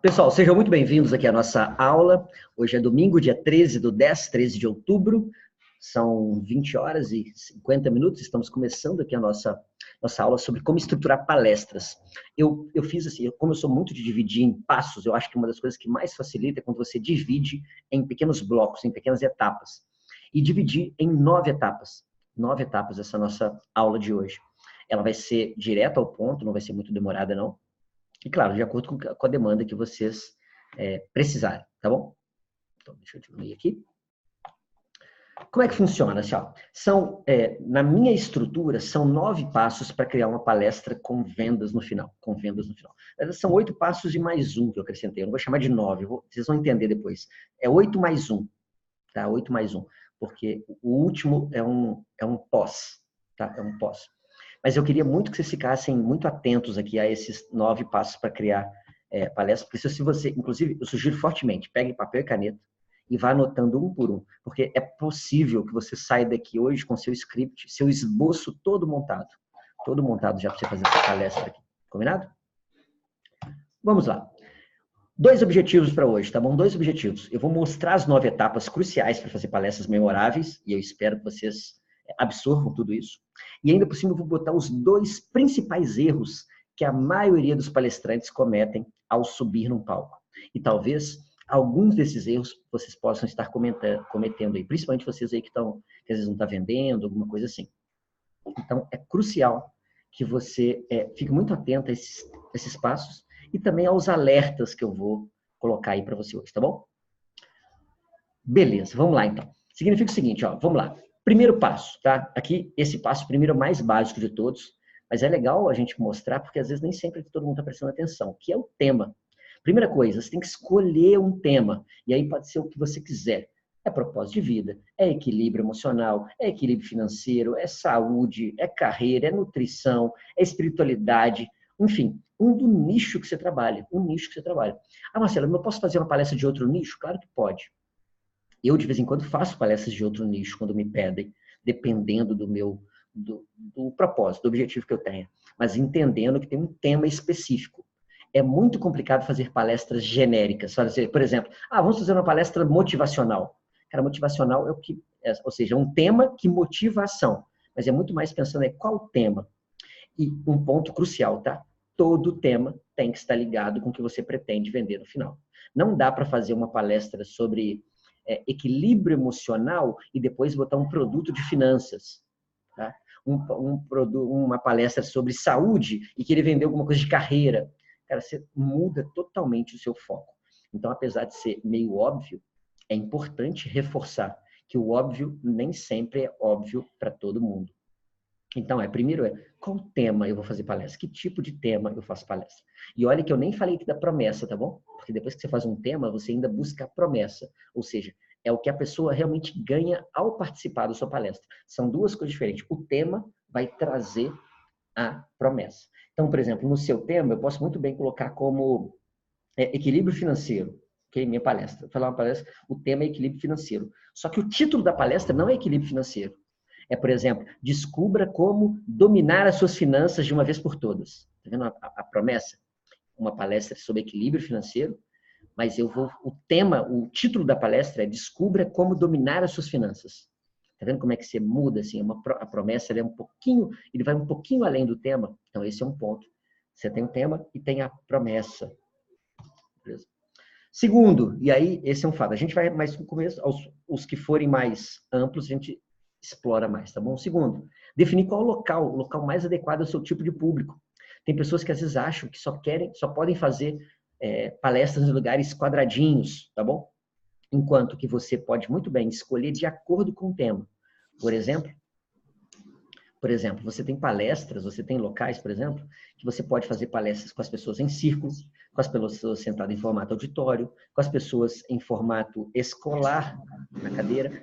Pessoal, sejam muito bem-vindos aqui à nossa aula. Hoje é domingo, dia 13 do 10, 13 de outubro. São 20 horas e 50 minutos. Estamos começando aqui a nossa aula sobre como estruturar palestras. Eu fiz assim, como eu sou muito de dividir em passos, eu acho que uma das coisas que mais facilita é quando você divide em pequenos blocos, em pequenas etapas. E dividir em 9 etapas. 9 etapas essa nossa aula de hoje. Ela vai ser direto ao ponto, não vai ser muito demorada, não. E, claro, de acordo com a demanda que vocês precisarem, tá bom? Então, deixa eu diminuir aqui. Como é que funciona? Assim, ó, na minha estrutura, são 9 passos para criar uma palestra com vendas no final. Com vendas no final. São 8 passos e mais um que eu acrescentei. Eu não vou chamar de 9, vocês vão entender depois. É 8 mais 1, tá? 8 mais 1. Porque o último é um pós, tá? É um pós. Mas eu queria muito que vocês ficassem muito atentos aqui a esses 9 passos para criar palestra. Porque se você, inclusive, eu sugiro fortemente, pegue papel e caneta e vá anotando um por um. Porque é possível que você saia daqui hoje com seu script, seu esboço todo montado. Todo montado já para você fazer essa palestra aqui. Combinado? Vamos lá. 2 objetivos para hoje, tá bom? 2 objetivos. Eu vou mostrar as 9 etapas cruciais para fazer palestras memoráveis, e eu espero que vocês absorvam tudo isso. E ainda por cima eu vou botar os 2 principais erros que a maioria dos palestrantes cometem ao subir num palco. E talvez alguns desses erros vocês possam estar cometendo aí, principalmente vocês aí que às vezes não estão vendendo, alguma coisa assim. Então, é crucial que você fique muito atento a esses passos e também aos alertas que eu vou colocar aí para você hoje, tá bom? Beleza, vamos lá então. Significa o seguinte, ó, vamos lá. Primeiro passo, tá? Aqui, esse passo primeiro é o mais básico de todos, mas é legal a gente mostrar, porque às vezes nem sempre todo mundo está prestando atenção, que é o tema. Primeira coisa, você tem que escolher um tema, e aí pode ser o que você quiser. É propósito de vida, é equilíbrio emocional, é equilíbrio financeiro, é saúde, é carreira, é nutrição, é espiritualidade, enfim, do nicho que você trabalha, um nicho que você trabalha. Ah, Marcelo, eu posso fazer uma palestra de outro nicho? Claro que pode. Eu, de vez em quando, faço palestras de outro nicho, quando me pedem, dependendo do propósito, do objetivo que eu tenha. Mas entendendo que tem um tema específico. É muito complicado fazer palestras genéricas. Por exemplo, vamos fazer uma palestra motivacional. Cara, motivacional é o que... ou seja, um tema que motiva a ação. Mas é muito mais pensando em qual tema. E um ponto crucial, tá? Todo tema tem que estar ligado com o que você pretende vender no final. Não dá para fazer uma palestra sobre equilíbrio emocional e depois botar um produto de finanças. Tá? Uma palestra sobre saúde e querer vender alguma coisa de carreira. Cara, você muda totalmente o seu foco. Então, apesar de ser meio óbvio, é importante reforçar que o óbvio nem sempre é óbvio para todo mundo. Então, primeiro qual tema eu vou fazer palestra? Que tipo de tema eu faço palestra? E olha que eu nem falei aqui da promessa, tá bom? Porque depois que você faz um tema, você ainda busca a promessa. Ou seja, é o que a pessoa realmente ganha ao participar da sua palestra. São 2 coisas diferentes. O tema vai trazer a promessa. Então, por exemplo, no seu tema, eu posso muito bem colocar como equilíbrio financeiro. Ok? Minha palestra. Vou falar uma palestra, o tema é equilíbrio financeiro. Só que o título da palestra não é equilíbrio financeiro. É, por exemplo, descubra como dominar as suas finanças de uma vez por todas. Está vendo a promessa? Uma palestra sobre equilíbrio financeiro, mas o título da palestra é Descubra como dominar as suas finanças. Está vendo como é que você muda? Assim, a promessa ele vai um pouquinho além do tema. Então, esse é um ponto. Você tem o tema e tem a promessa. Beleza? Segundo, e aí esse é um fato, a gente vai mais no começo, os que forem mais amplos, a gente explora mais, tá bom? Segundo, definir qual o local mais adequado ao seu tipo de público. Tem pessoas que às vezes acham que só podem fazer palestras em lugares quadradinhos, tá bom? Enquanto que você pode muito bem escolher de acordo com o tema. Por exemplo, você tem palestras, você tem locais, por exemplo, que você pode fazer palestras com as pessoas em círculo, com as pessoas sentadas em formato auditório, com as pessoas em formato escolar, na cadeira.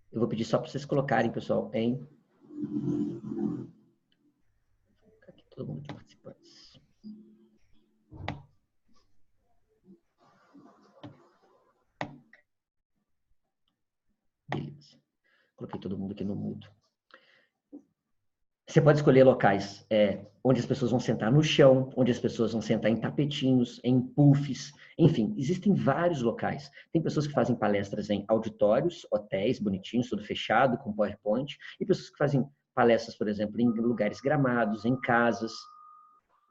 Eu vou pedir só para vocês colocarem, pessoal, aqui todo mundo de participantes. Beleza. Coloquei todo mundo aqui no mudo. Você pode escolher locais onde as pessoas vão sentar no chão, onde as pessoas vão sentar em tapetinhos, em puffs, enfim, existem vários locais. Tem pessoas que fazem palestras em auditórios, hotéis bonitinhos, tudo fechado, com PowerPoint, e pessoas que fazem palestras, por exemplo, em lugares gramados, em casas.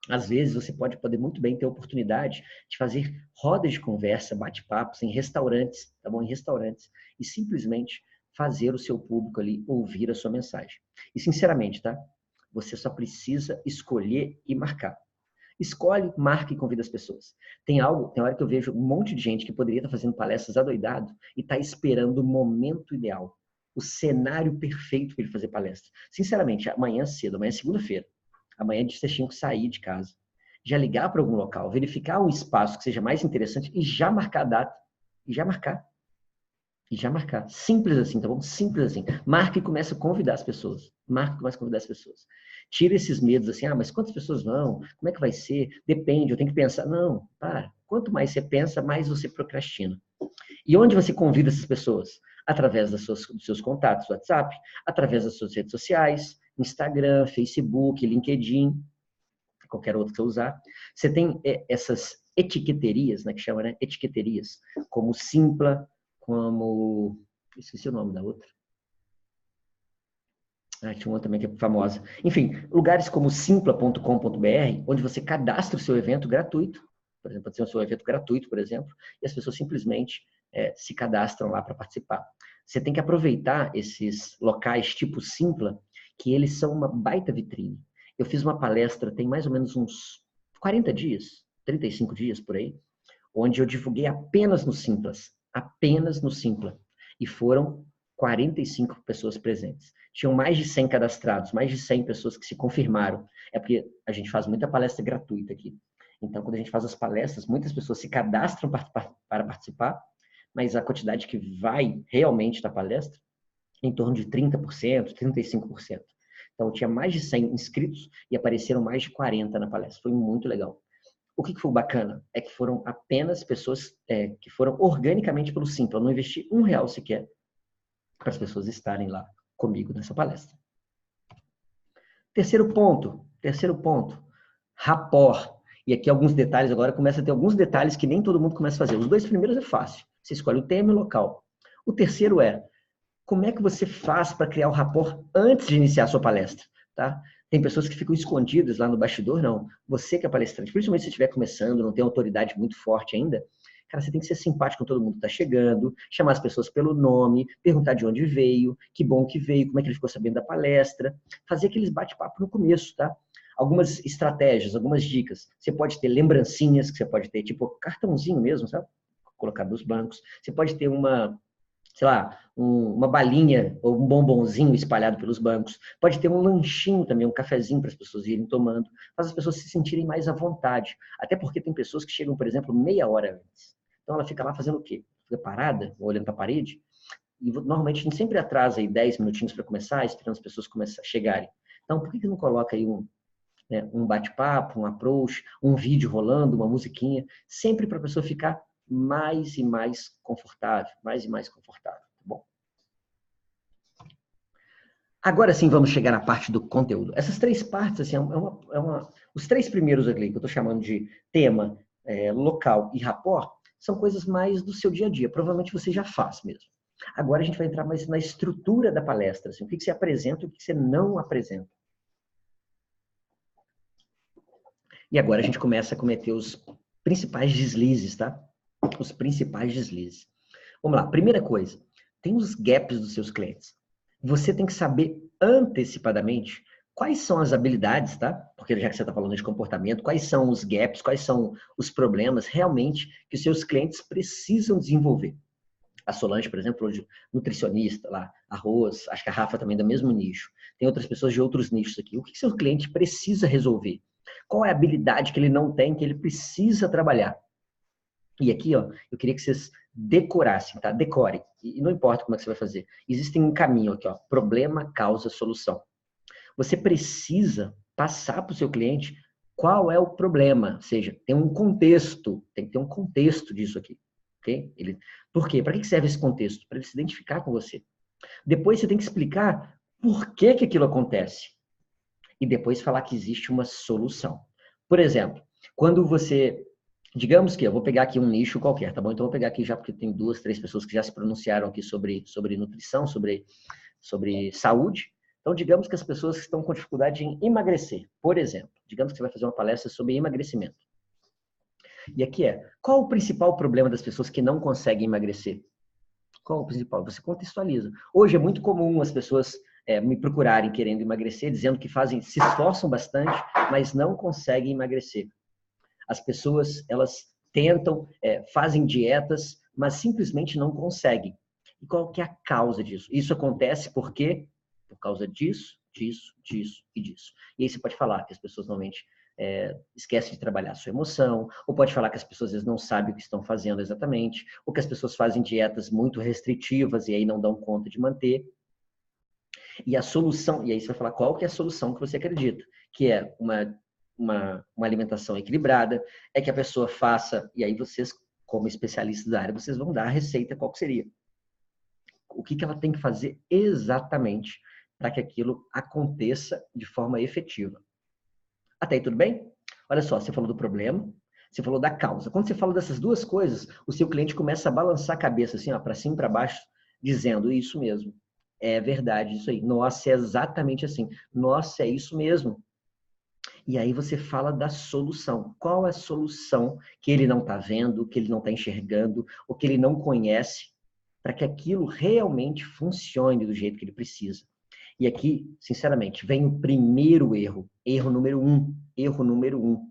Às vezes você pode poder muito bem ter a oportunidade de fazer rodas de conversa, bate-papos em restaurantes, tá bom? Em restaurantes, e simplesmente fazer o seu público ali ouvir a sua mensagem. E sinceramente, tá? Você só precisa escolher e marcar. Escolhe, marca e convida as pessoas. Tem hora que eu vejo um monte de gente que poderia estar fazendo palestras adoidado e está esperando o momento ideal, o cenário perfeito para ele fazer palestra. Sinceramente, amanhã cedo, amanhã é segunda-feira, amanhã vocês tinham que sair de casa, já ligar para algum local, verificar um espaço que seja mais interessante e já marcar a data. E já marcar. E já marcar. Simples assim, tá bom? Simples assim. Marca e começa a convidar as pessoas. Marca e começa a convidar as pessoas. Tira esses medos assim, mas quantas pessoas vão? Como é que vai ser? Depende, eu tenho que pensar. Não, para. Quanto mais você pensa, mais você procrastina. E onde você convida essas pessoas? Através dos seus contatos, WhatsApp, através das suas redes sociais, Instagram, Facebook, LinkedIn, qualquer outro que você usar. Você tem essas etiqueterias, né, que chama, né? Etiqueterias, como Simpla, como... Esqueci o nome da outra. Tinha uma também que é famosa. Enfim, lugares como simpla.com.br, onde você cadastra o seu evento gratuito. Por exemplo, pode ser o seu evento gratuito, por exemplo, e as pessoas simplesmente se cadastram lá para participar. Você tem que aproveitar esses locais tipo Simpla, que eles são uma baita vitrine. Eu fiz uma palestra tem mais ou menos uns 40 dias, 35 dias por aí, onde eu divulguei apenas no Simplas, apenas no Simpla. E foram 45 pessoas presentes. Tinham mais de 100 cadastrados, mais de 100 pessoas que se confirmaram. É porque a gente faz muita palestra gratuita aqui. Então, quando a gente faz as palestras, muitas pessoas se cadastram para participar, mas a quantidade que vai realmente na palestra é em torno de 30%, 35%. Então, tinha mais de 100 inscritos e apareceram mais de 40 na palestra. Foi muito legal. O que foi bacana é que foram apenas pessoas que foram organicamente pelo Simpla. Eu não investi R$1 sequer para as pessoas estarem lá comigo nessa palestra. Terceiro ponto, rapport. E aqui alguns detalhes, agora começa a ter alguns detalhes que nem todo mundo começa a fazer. Os 2 primeiros é fácil, você escolhe o tema e o local. O terceiro como é que você faz para criar o rapport antes de iniciar a sua palestra, tá? Tem pessoas que ficam escondidas lá no bastidor, não. Você que é palestrante, principalmente se estiver começando, não tem autoridade muito forte ainda, cara, você tem que ser simpático com todo mundo que está chegando, chamar as pessoas pelo nome, perguntar de onde veio, que bom que veio, como é que ele ficou sabendo da palestra, fazer aqueles bate-papo no começo, tá? Algumas estratégias, algumas dicas. Você pode ter lembrancinhas, que você pode ter, tipo, cartãozinho mesmo, sabe? Colocar nos bancos. Você pode ter sei lá, uma balinha ou um bombonzinho espalhado pelos bancos. Pode ter um lanchinho também, um cafezinho para as pessoas irem tomando. Faz as pessoas se sentirem mais à vontade. Até porque tem pessoas que chegam, por exemplo, meia hora antes. Então ela fica lá fazendo o quê? Fica parada, olhando para a parede. E normalmente a gente sempre atrasa aí 10 minutinhos para começar, esperando as pessoas chegarem. Então por que não coloca aí um bate-papo, um approach, um vídeo rolando, uma musiquinha, sempre para a pessoa ficar mais e mais confortável, mais e mais confortável, tá bom? Agora sim vamos chegar na parte do conteúdo. Essas 3 partes, assim, os 3 primeiros ali, que eu estou chamando de tema, local e rapport, são coisas mais do seu dia a dia. Provavelmente você já faz mesmo. Agora a gente vai entrar mais na estrutura da palestra, assim, o que você apresenta e o que você não apresenta. E agora a gente começa a cometer os principais deslizes, tá? Os principais deslizes. Vamos lá, primeira coisa, tem os gaps dos seus clientes. Você tem que saber antecipadamente quais são as habilidades, tá? Porque já que você está falando de comportamento, quais são os gaps, quais são os problemas realmente que os seus clientes precisam desenvolver. A Solange, por exemplo, hoje, nutricionista lá, arroz, acho que a Rafa também é do mesmo nicho. Tem outras pessoas de outros nichos aqui. O que seu cliente precisa resolver? Qual é a habilidade que ele não tem, que ele precisa trabalhar? E aqui, ó, eu queria que vocês decorassem, tá? Decorem. E não importa como é que você vai fazer. Existe um caminho aqui, ó. Problema, causa, solução. Você precisa passar para o seu cliente qual é o problema. Ou seja, tem um contexto. Tem que ter um contexto disso aqui. Ok? Por quê? Para que serve esse contexto? Para ele se identificar com você. Depois você tem que explicar por que aquilo acontece. e depois falar que existe uma solução. Por exemplo, quando você... Digamos que eu vou pegar aqui um nicho qualquer, tá bom? Então eu vou pegar aqui já, porque tem 2, 3 pessoas que já se pronunciaram aqui sobre nutrição, sobre saúde. Então, digamos que as pessoas estão com dificuldade em emagrecer, por exemplo. Digamos que você vai fazer uma palestra sobre emagrecimento. E aqui qual o principal problema das pessoas que não conseguem emagrecer? Qual o principal? Você contextualiza. Hoje é muito comum as pessoas me procurarem querendo emagrecer, dizendo que se esforçam bastante, mas não conseguem emagrecer. As pessoas, elas tentam, fazem dietas, mas simplesmente não conseguem. E qual que é a causa disso? Isso acontece por quê? Por causa disso, disso, disso e disso. E aí você pode falar que as pessoas normalmente esquecem de trabalhar a sua emoção, ou pode falar que as pessoas às vezes não sabem o que estão fazendo exatamente, ou que as pessoas fazem dietas muito restritivas e aí não dão conta de manter. E a solução, e aí você vai falar qual que é a solução que você acredita, que é uma alimentação equilibrada, é que a pessoa faça, e aí vocês, como especialistas da área, vocês vão dar a receita qual que seria. O que ela tem que fazer exatamente para que aquilo aconteça de forma efetiva. Até aí tudo bem? Olha só, você falou do problema, você falou da causa. Quando você fala dessas duas coisas, o seu cliente começa a balançar a cabeça assim, para cima e para baixo, dizendo isso mesmo. É verdade isso aí. Nossa, é exatamente assim. Nossa, é isso mesmo. E aí você fala da solução. Qual é a solução que ele não está vendo, que ele não está enxergando, ou que ele não conhece, para que aquilo realmente funcione do jeito que ele precisa? E aqui, sinceramente, vem o primeiro erro, erro número um,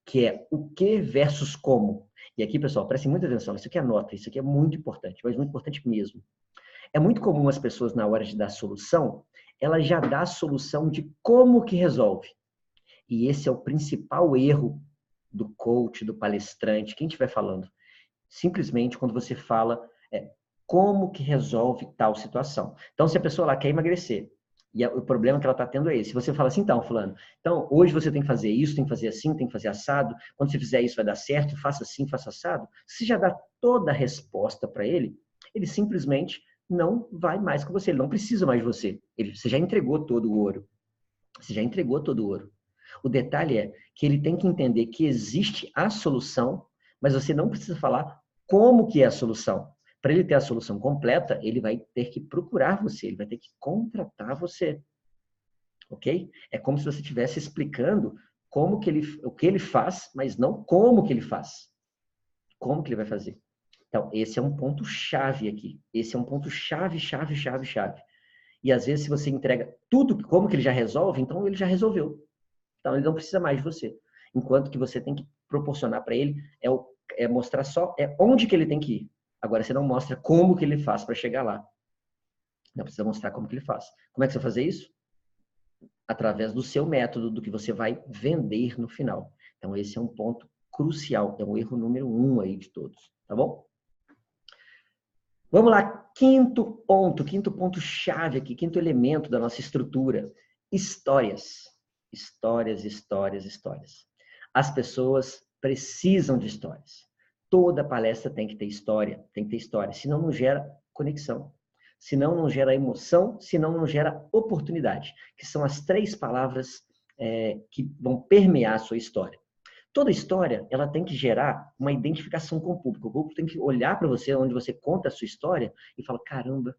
que é o que versus como. E aqui, pessoal, prestem muita atenção, isso aqui anota, isso aqui é muito importante, mas muito importante mesmo. É muito comum as pessoas, na hora de dar solução, ela já dá a solução de como que resolve. E esse é o principal erro do coach, do palestrante, quem estiver falando. Simplesmente quando você fala como que resolve tal situação. Então, se a pessoa lá quer emagrecer, e o problema que ela está tendo é esse. Se você fala assim, então, fulano, então hoje você tem que fazer isso, tem que fazer assim, tem que fazer assado, quando você fizer isso vai dar certo, faça assim, faça assado. Você já dá toda a resposta para ele, ele simplesmente não vai mais com você, ele não precisa mais de você. Você já entregou todo o ouro. Você já entregou todo o ouro. O detalhe é que ele tem que entender que existe a solução, mas você não precisa falar como que é a solução. Para ele ter a solução completa, ele vai ter que procurar você, ele vai ter que contratar você. Ok? É como se você estivesse explicando o que ele faz, mas não como que ele faz. Como que ele vai fazer. Então, esse é um ponto chave aqui. Esse é um ponto chave. E às vezes, se você entrega tudo como que ele já resolve, então ele já resolveu. Então, ele não precisa mais de você. Enquanto que você tem que proporcionar para ele mostrar só onde que ele tem que ir. Agora, você não mostra como que ele faz para chegar lá. Não precisa mostrar como que ele faz. Como é que você vai fazer isso? Através do seu método, do que você vai vender no final. Então, esse é um ponto crucial. É o erro número 1 aí de todos. Tá bom? Vamos lá. Quinto ponto chave aqui, quinto elemento da nossa estrutura. Histórias. Histórias. As pessoas precisam de histórias. Toda palestra tem que ter história, senão não gera conexão, senão não gera emoção, senão não gera oportunidade, que são as 3 palavras que vão permear a sua história. Toda história, ela tem que gerar uma identificação com o público. O público tem que olhar para você, onde você conta a sua história, e fala, caramba,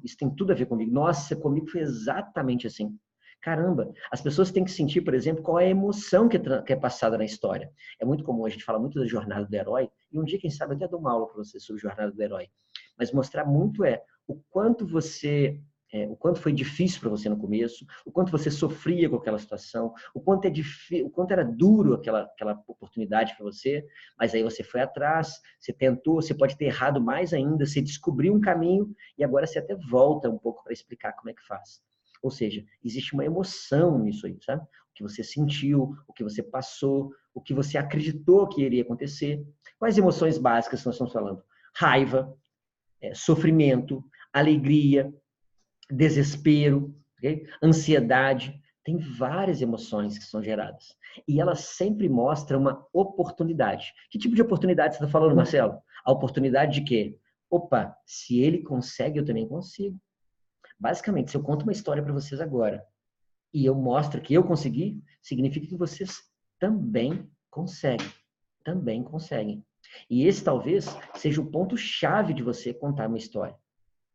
isso tem tudo a ver comigo. Nossa, comigo foi exatamente assim. Caramba, as pessoas têm que sentir, por exemplo, qual é a emoção que é passada na história. É muito comum, a gente fala muito da jornada do herói, e um dia, quem sabe, até dou uma aula para você sobre a jornada do herói. Mas mostrar muito o quanto foi difícil para você no começo, o quanto você sofria com aquela situação, o quanto era duro aquela oportunidade para você, mas aí você foi atrás, você tentou, você pode ter errado mais ainda, você descobriu um caminho e agora você até volta um pouco para explicar como é que faz. Ou seja, existe uma emoção nisso aí, sabe? O que você sentiu, o que você passou, o que você acreditou que iria acontecer. Quais emoções básicas nós estamos falando? Raiva, sofrimento, alegria, desespero, okay? Ansiedade. Tem várias emoções que são geradas. E elas sempre mostram uma oportunidade. Que tipo de oportunidade você está falando, Marcelo? A oportunidade de quê? Opa, se ele consegue, eu também consigo. Basicamente, se eu conto uma história para vocês agora, e eu mostro que eu consegui, significa que vocês também conseguem. Também conseguem. E esse talvez seja o ponto-chave de você contar uma história.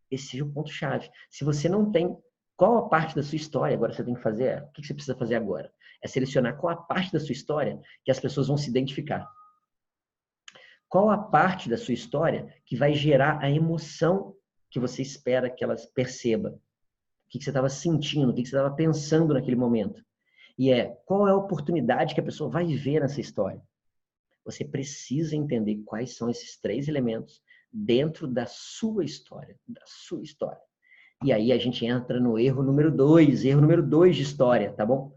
Esse seja o ponto-chave. Se você não tem qual a parte da sua história, agora você tem que fazer, o que você precisa fazer agora? É selecionar qual a parte da sua história que as pessoas vão se identificar. Qual a parte da sua história que vai gerar a emoção que você espera que elas percebam? O que você estava sentindo, o que você estava pensando naquele momento? E qual é a oportunidade que a pessoa vai ver nessa história? Você precisa entender quais são esses 3 elementos dentro da sua história, da sua história. E aí a gente entra no erro número 2 de história, tá bom?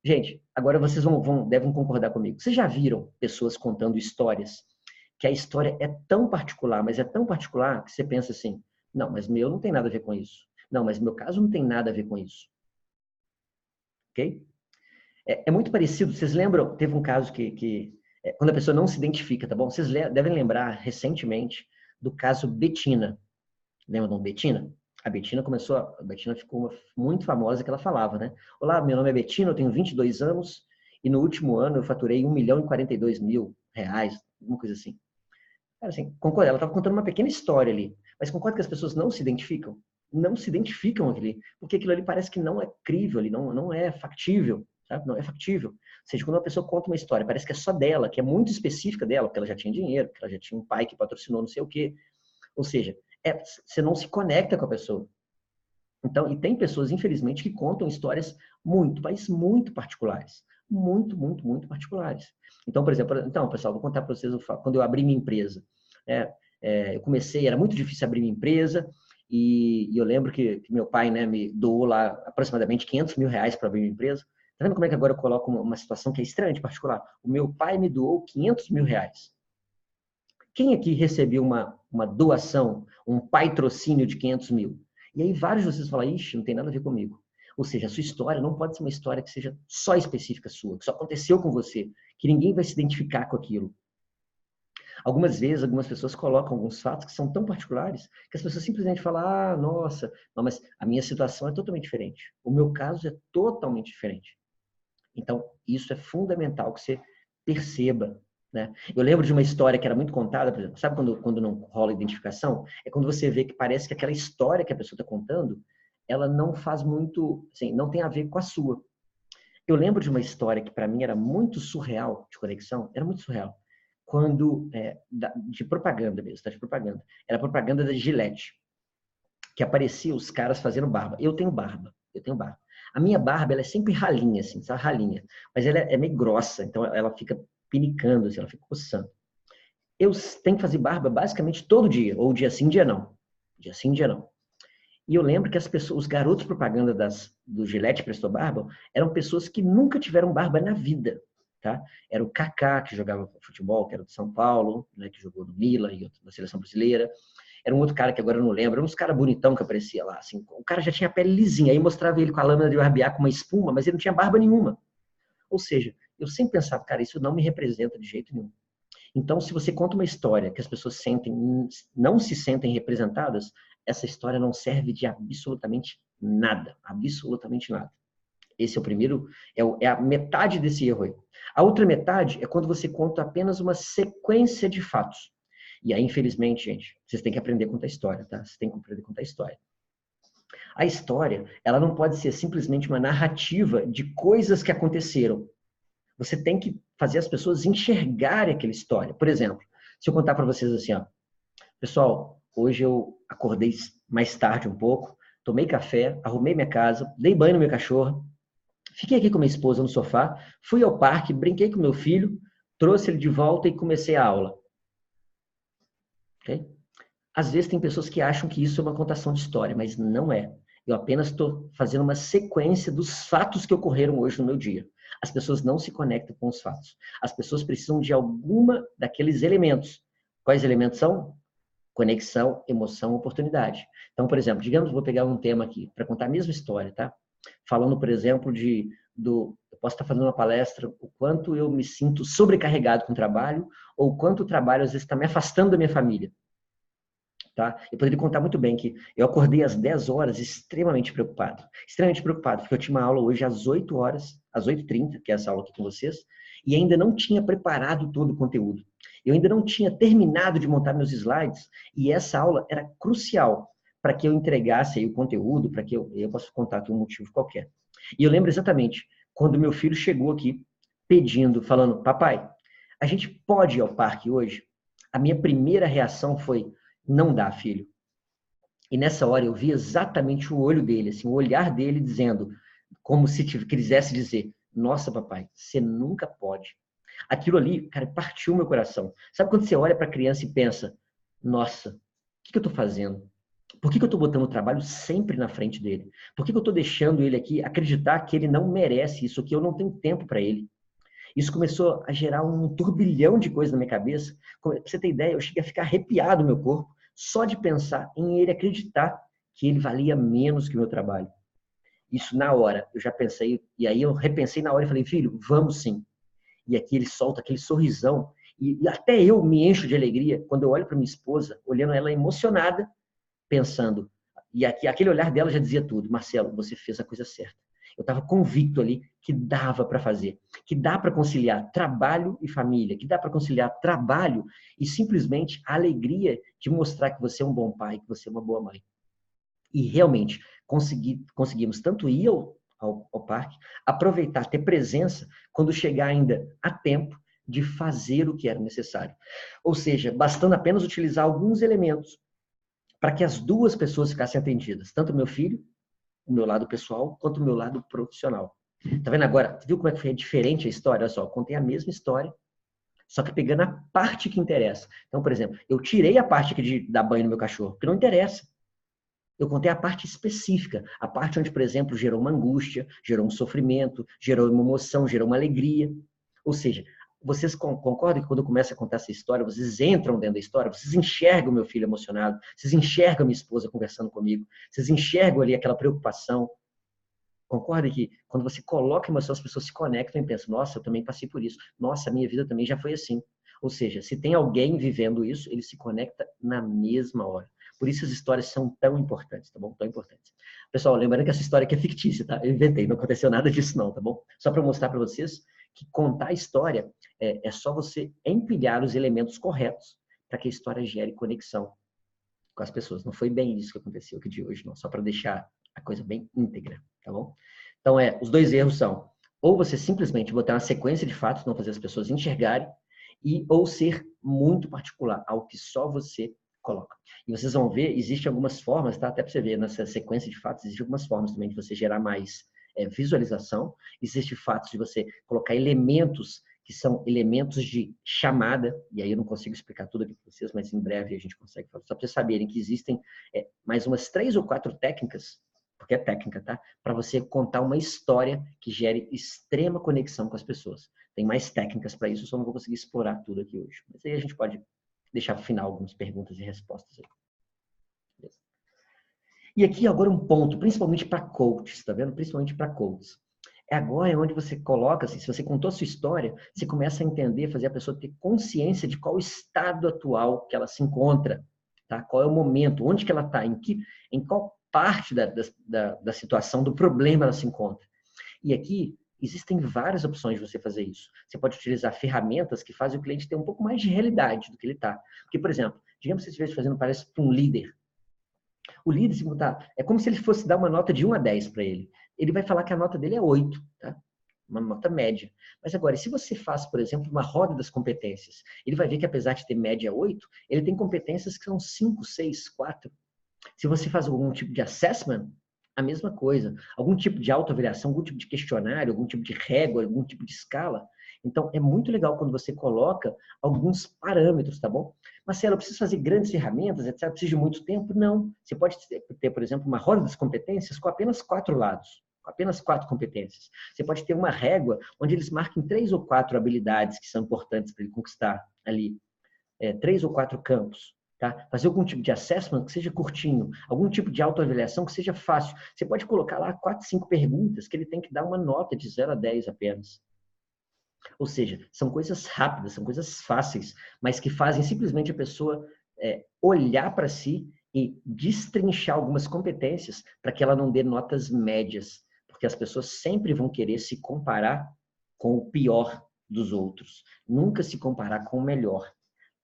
Gente, agora vocês devem concordar comigo. Vocês já viram pessoas contando histórias que a história é tão particular, mas é tão particular que você pensa assim, não, mas meu não tem nada a ver com isso. Não, mas meu caso não tem nada a ver com isso. Ok? É muito parecido, vocês lembram, teve um caso quando a pessoa não se identifica, tá bom? Vocês devem lembrar recentemente do caso Betina. Lembra da Betina? A Betina ficou muito famosa que ela falava, né? Olá, meu nome é Betina, eu tenho 22 anos e no último ano eu faturei R$1.042.000, alguma coisa assim. Cara, assim, concorda, ela estava contando uma pequena história ali, mas concorda que as pessoas não se identificam? Não se identificam ali, porque aquilo ali parece que não é crível, ali, não é factível, sabe? Não é factível. Ou seja, quando uma pessoa conta uma história, parece que é só dela, que é muito específica dela, porque ela já tinha dinheiro, porque ela já tinha um pai que patrocinou não sei o quê. Ou seja, você não se conecta com a pessoa. Então, e tem pessoas, infelizmente, que contam histórias muito, mas muito particulares. Muito, muito, muito particulares. Então, por exemplo, pessoal, vou contar para vocês quando eu abri minha empresa. Eu comecei, era muito difícil abrir minha empresa, e eu lembro que meu pai, né, me doou lá aproximadamente R$500.000 para abrir minha empresa. Tá vendo como é que agora eu coloco uma situação que é estranha, de particular? O meu pai me doou R$500.000. Quem aqui recebeu uma doação, um patrocínio de 500 mil? E aí vários de vocês falam, ixi, não tem nada a ver comigo. Ou seja, a sua história não pode ser uma história que seja só específica sua, que só aconteceu com você, que ninguém vai se identificar com aquilo. Algumas vezes, algumas pessoas colocam alguns fatos que são tão particulares que as pessoas simplesmente falam, ah, nossa, não, mas a minha situação é totalmente diferente. O meu caso é totalmente diferente. Então, isso é fundamental que você perceba, né? Eu lembro de uma história que era muito contada, por exemplo, sabe quando não rola identificação? É quando você vê que parece que aquela história que a pessoa está contando, ela não faz muito, assim, não tem a ver com a sua. Eu lembro de uma história que para mim era muito surreal de conexão, era muito surreal. De propaganda mesmo, tá? De propaganda. Era a propaganda da Gillette, que aparecia os caras fazendo barba. Eu tenho barba. A minha barba, ela é sempre ralinha, assim, sabe? Ralinha. Mas ela é meio grossa, então ela fica pinicando, assim, ela fica coçando. Eu tenho que fazer barba basicamente todo dia, ou dia sim, dia não. Dia sim, dia não. E eu lembro que as pessoas, os garotos propaganda do Gillette Presto Barba, eram pessoas que nunca tiveram barba na vida, tá? Era o Kaká, que jogava futebol, que era de São Paulo, né, que jogou no Milan e na seleção brasileira. Era um outro cara que agora eu não lembro, era uns cara bonitão que aparecia lá, assim. O cara já tinha a pele lisinha, aí mostrava ele com a lâmina de barbear com uma espuma, mas ele não tinha barba nenhuma. Ou seja, eu sempre pensava, cara, isso não me representa de jeito nenhum. Então, se você conta uma história que as pessoas não se sentem representadas, essa história não serve de absolutamente nada. Absolutamente nada. Esse é o primeiro, é a metade desse erro aí. A outra metade é quando você conta apenas uma sequência de fatos. E aí, infelizmente, gente, vocês têm que aprender a contar história, tá? Vocês têm que aprender a contar história. A história, ela não pode ser simplesmente uma narrativa de coisas que aconteceram. Você tem que fazer as pessoas enxergarem aquela história. Por exemplo, se eu contar para vocês assim, ó, pessoal, hoje eu acordei mais tarde um pouco, tomei café, arrumei minha casa, dei banho no meu cachorro, fiquei aqui com minha esposa no sofá, fui ao parque, brinquei com meu filho, trouxe ele de volta e comecei a aula. Okay? Às vezes tem pessoas que acham que isso é uma contação de história, mas não é. Eu apenas estou fazendo uma sequência dos fatos que ocorreram hoje no meu dia. As pessoas não se conectam com os fatos. As pessoas precisam de alguma daqueles elementos. Quais elementos são? Conexão, emoção, oportunidade. Então, por exemplo, digamos, vou pegar um tema aqui para contar a mesma história, tá? Falando, por exemplo, eu posso estar fazendo uma palestra, o quanto eu me sinto sobrecarregado com o trabalho, ou o quanto o trabalho às vezes está me afastando da minha família. tá? Eu poderia contar muito bem que eu acordei às 10 horas extremamente preocupado, porque eu tinha uma aula hoje às 8 horas, às 8h30, que é essa aula aqui com vocês, e ainda não tinha preparado todo o conteúdo. Eu ainda não tinha terminado de montar meus slides, e essa aula era crucial para que eu entregasse aí o conteúdo, para que eu possa contar aqui um motivo qualquer. E eu lembro exatamente quando meu filho chegou aqui pedindo, falando, papai, a gente pode ir ao parque hoje? A minha primeira reação foi, não dá, filho. E nessa hora eu vi exatamente o olho dele, assim, o olhar dele dizendo, como se quisesse dizer, nossa, papai, você nunca pode. Aquilo ali, cara, partiu meu coração. Sabe quando você olha para a criança e pensa, nossa, o que eu estou fazendo? Por que eu estou botando o trabalho sempre na frente dele? Por que eu estou deixando ele aqui acreditar que ele não merece isso, que eu não tenho tempo para ele? Isso começou a gerar um turbilhão de coisas na minha cabeça. Pra você ter ideia, eu cheguei a ficar arrepiado no meu corpo só de pensar em ele acreditar que ele valia menos que o meu trabalho. Isso na hora, eu já pensei, e aí eu repensei na hora e falei, filho, vamos sim. E aqui ele solta aquele sorrisão, e até eu me encho de alegria quando eu olho para minha esposa, olhando ela emocionada, pensando, e aqui, aquele olhar dela já dizia tudo, Marcelo, você fez a coisa certa. Eu estava convicto ali que dava para fazer, que dá para conciliar trabalho e família, que dá para conciliar trabalho e simplesmente a alegria de mostrar que você é um bom pai, que você é uma boa mãe. E realmente conseguimos tanto ir ao parque, aproveitar, ter presença, quando chegar ainda a tempo de fazer o que era necessário. Ou seja, bastando apenas utilizar alguns elementos para que as duas pessoas ficassem atendidas, tanto o meu filho, o meu lado pessoal, quanto o meu lado profissional. Tá vendo agora? Viu como é que foi diferente a história? Olha só, eu contei a mesma história, só que pegando a parte que interessa. Então, por exemplo, eu tirei a parte aqui de dar banho no meu cachorro, porque não interessa. Eu contei a parte específica, a parte onde, por exemplo, gerou uma angústia, gerou um sofrimento, gerou uma emoção, gerou uma alegria. Ou seja, vocês concordam que quando eu começo a contar essa história, vocês entram dentro da história, vocês enxergam meu filho emocionado, vocês enxergam minha esposa conversando comigo, vocês enxergam ali aquela preocupação. Concorda que quando você coloca emoção, as pessoas se conectam e pensam, nossa, eu também passei por isso. Nossa, a minha vida também já foi assim. Ou seja, se tem alguém vivendo isso, ele se conecta na mesma hora. Por isso as histórias são tão importantes, tá bom? Tão importantes. Pessoal, lembrando que essa história aqui é fictícia, tá? Eu inventei, não aconteceu nada disso não, tá bom? Só para mostrar para vocês que contar a história é só você empilhar os elementos corretos para que a história gere conexão com as pessoas. Não foi bem isso que aconteceu aqui de hoje, não. Só para deixar a coisa bem íntegra, tá bom? Então, os dois erros são ou você simplesmente botar uma sequência de fatos, não fazer as pessoas enxergarem, ou ser muito particular, algo que só você coloca. E vocês vão ver, existem algumas formas, tá? Até para você ver, nessa sequência de fatos, existem algumas formas também de você gerar mais visualização. Existem fatos de você colocar elementos que são elementos de chamada, e aí eu não consigo explicar tudo aqui para vocês, mas em breve a gente consegue falar, só para vocês saberem que existem mais umas 3 ou 4 técnicas, porque é técnica, tá? Para você contar uma história que gere extrema conexão com as pessoas. Tem mais técnicas para isso, só não vou conseguir explorar tudo aqui hoje. Mas aí a gente pode deixar para o final algumas perguntas e respostas aí. Beleza? E aqui agora um ponto, principalmente para coaches, tá vendo? Principalmente para coaches. Agora é onde você coloca, assim, se você contou a sua história, você começa a entender, fazer a pessoa ter consciência de qual o estado atual que ela se encontra, tá? Qual é o momento, onde que ela está, em qual parte da situação, do problema ela se encontra. E aqui existem várias opções de você fazer isso. Você pode utilizar ferramentas que fazem o cliente ter um pouco mais de realidade do que ele está. Porque, por exemplo, digamos que você estivesse fazendo parece para um líder. O líder, se botar, é como se ele fosse dar uma nota de 1 a 10 para ele. Ele vai falar que a nota dele é 8, tá? Uma nota média. Mas agora, se você faz, por exemplo, uma roda das competências, ele vai ver que apesar de ter média 8, ele tem competências que são 5, 6, 4. Se você faz algum tipo de assessment, a mesma coisa. Algum tipo de autoavaliação, algum tipo de questionário, algum tipo de régua, algum tipo de escala. Então, é muito legal quando você coloca alguns parâmetros, tá bom? Marcelo, eu preciso fazer grandes ferramentas, etc. Eu preciso de muito tempo? Não. Você pode ter, por exemplo, uma roda das competências com apenas 4 lados, com apenas 4 competências. Você pode ter uma régua onde eles marquem 3 ou 4 habilidades que são importantes para ele conquistar ali. 3 ou 4 campos. Tá? Fazer algum tipo de assessment que seja curtinho, algum tipo de autoavaliação que seja fácil. Você pode colocar lá 4, 5 perguntas que ele tem que dar uma nota de 0 a 10 apenas. Ou seja, são coisas rápidas, são coisas fáceis, mas que fazem simplesmente a pessoa olhar para si e destrinchar algumas competências para que ela não dê notas médias, porque as pessoas sempre vão querer se comparar com o pior dos outros, nunca se comparar com o melhor.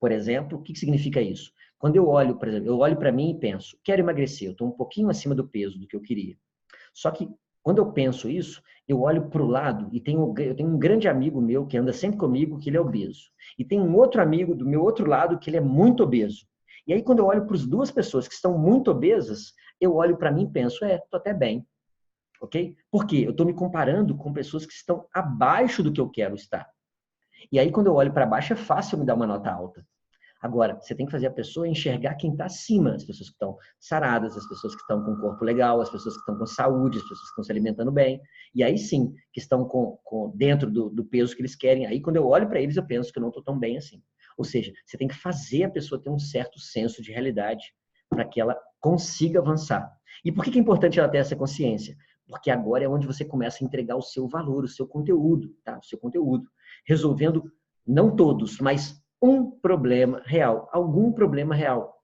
Por exemplo, o que significa isso? Quando eu olho, por exemplo, eu olho para mim e penso, quero emagrecer, eu estou um pouquinho acima do peso do que eu queria. Só que quando eu penso isso, eu olho para o lado e eu tenho um grande amigo meu que anda sempre comigo, que ele é obeso. E tem um outro amigo do meu outro lado que ele é muito obeso. E aí, quando eu olho para as duas pessoas que estão muito obesas, eu olho para mim e penso, estou até bem. Ok? Por quê? Eu estou me comparando com pessoas que estão abaixo do que eu quero estar. E aí, quando eu olho para baixo, é fácil me dar uma nota alta. Agora, você tem que fazer a pessoa enxergar quem está acima, as pessoas que estão saradas, as pessoas que estão com o corpo legal, as pessoas que estão com saúde, as pessoas que estão se alimentando bem. E aí sim, que estão dentro do peso que eles querem. Aí quando eu olho para eles, eu penso que eu não estou tão bem assim. Ou seja, você tem que fazer a pessoa ter um certo senso de realidade para que ela consiga avançar. E por que é importante ela ter essa consciência? Porque agora é onde você começa a entregar o seu valor, o seu conteúdo, tá? O seu conteúdo. Resolvendo, não todos, mas um problema real, algum problema real.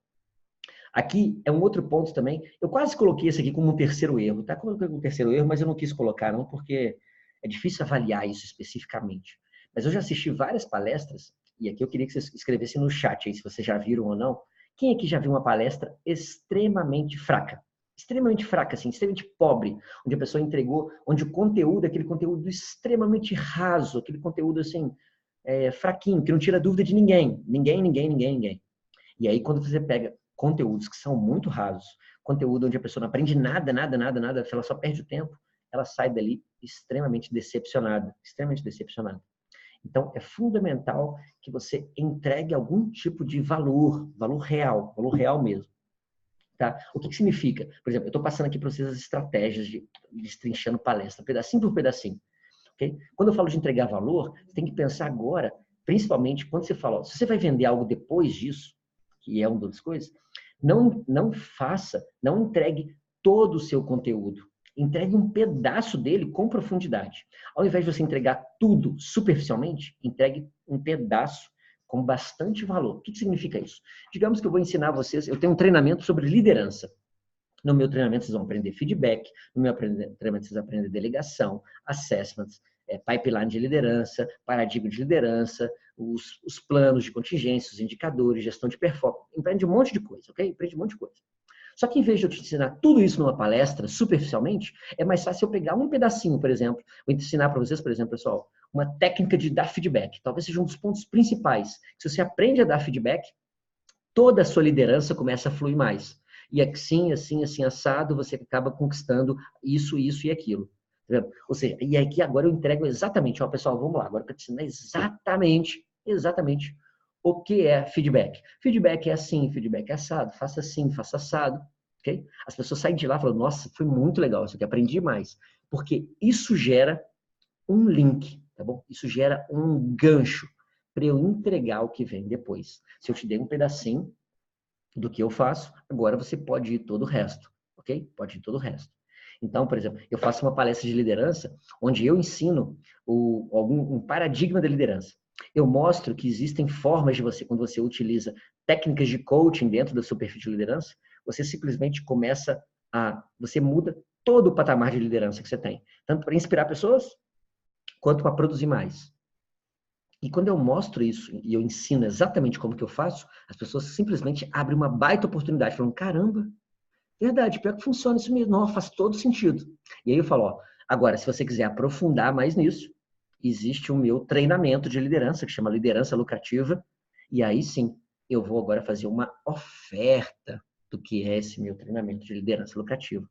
Aqui é um outro ponto também. Eu quase coloquei esse aqui como um terceiro erro, tá? Coloquei como um terceiro erro, mas eu não quis colocar não, porque é difícil avaliar isso especificamente. Mas eu já assisti várias palestras, e aqui eu queria que vocês escrevessem no chat aí, se vocês já viram ou não. Quem aqui já viu uma palestra extremamente fraca? Extremamente fraca, assim, extremamente pobre, onde a pessoa entregou, onde o conteúdo, aquele conteúdo extremamente raso, aquele conteúdo assim, fraquinho, que não tira dúvida de ninguém. Ninguém. E aí, quando você pega conteúdos que são muito rasos, conteúdo onde a pessoa não aprende nada, ela só perde o tempo, ela sai dali extremamente decepcionada, extremamente decepcionada. Então, é fundamental que você entregue algum tipo de valor real mesmo. Tá? O que significa? Por exemplo, eu estou passando aqui para vocês as estratégias de destrinchando palestra, pedacinho por pedacinho. Okay? Quando eu falo de entregar valor, você tem que pensar agora, principalmente quando você fala, se você vai vender algo depois disso, que é uma das coisas, não entregue todo o seu conteúdo. Entregue um pedaço dele com profundidade. Ao invés de você entregar tudo superficialmente, entregue um pedaço com bastante valor. O que significa isso? Digamos que eu vou ensinar vocês, eu tenho um treinamento sobre liderança. No meu treinamento vocês vão aprender feedback, no meu treinamento vocês vão aprender delegação, assessments, pipeline de liderança, paradigma de liderança, os planos de contingência, os indicadores, gestão de performance, aprende um monte de coisa, ok? Aprende um monte de coisa. Só que em vez de eu te ensinar tudo isso numa palestra, superficialmente, é mais fácil eu pegar um pedacinho, por exemplo, vou ensinar para vocês, por exemplo, pessoal, uma técnica de dar feedback. Talvez seja um dos pontos principais. Se você aprende a dar feedback, toda a sua liderança começa a fluir mais. E assim, assado, você acaba conquistando isso e aquilo. Ou seja, e aqui agora eu entrego exatamente, ó, pessoal, vamos lá, agora para te ensinar exatamente o que é feedback. Feedback é assim, feedback é assado, faça assim, faça assado, ok? As pessoas saem de lá e falam, nossa, foi muito legal isso aqui, aprendi mais. Porque isso gera um link, tá bom? Isso gera um gancho para eu entregar o que vem depois. Se eu te dei um pedacinho do que eu faço, agora você pode ir todo o resto, ok? Pode ir todo o resto. Então, por exemplo, eu faço uma palestra de liderança onde eu ensino um paradigma da liderança. Eu mostro que existem formas de você, quando você utiliza técnicas de coaching dentro do seu perfil de liderança, você simplesmente você muda todo o patamar de liderança que você tem. Tanto para inspirar pessoas, quanto para produzir mais. E quando eu mostro isso e eu ensino exatamente como que eu faço, as pessoas simplesmente abrem uma baita oportunidade, falando, caramba, verdade, pior que funciona isso mesmo, não, faz todo sentido. E aí eu falo, ó, agora, se você quiser aprofundar mais nisso, existe o meu treinamento de liderança, que chama Liderança Lucrativa, e aí sim, eu vou agora fazer uma oferta do que é esse meu treinamento de liderança lucrativa.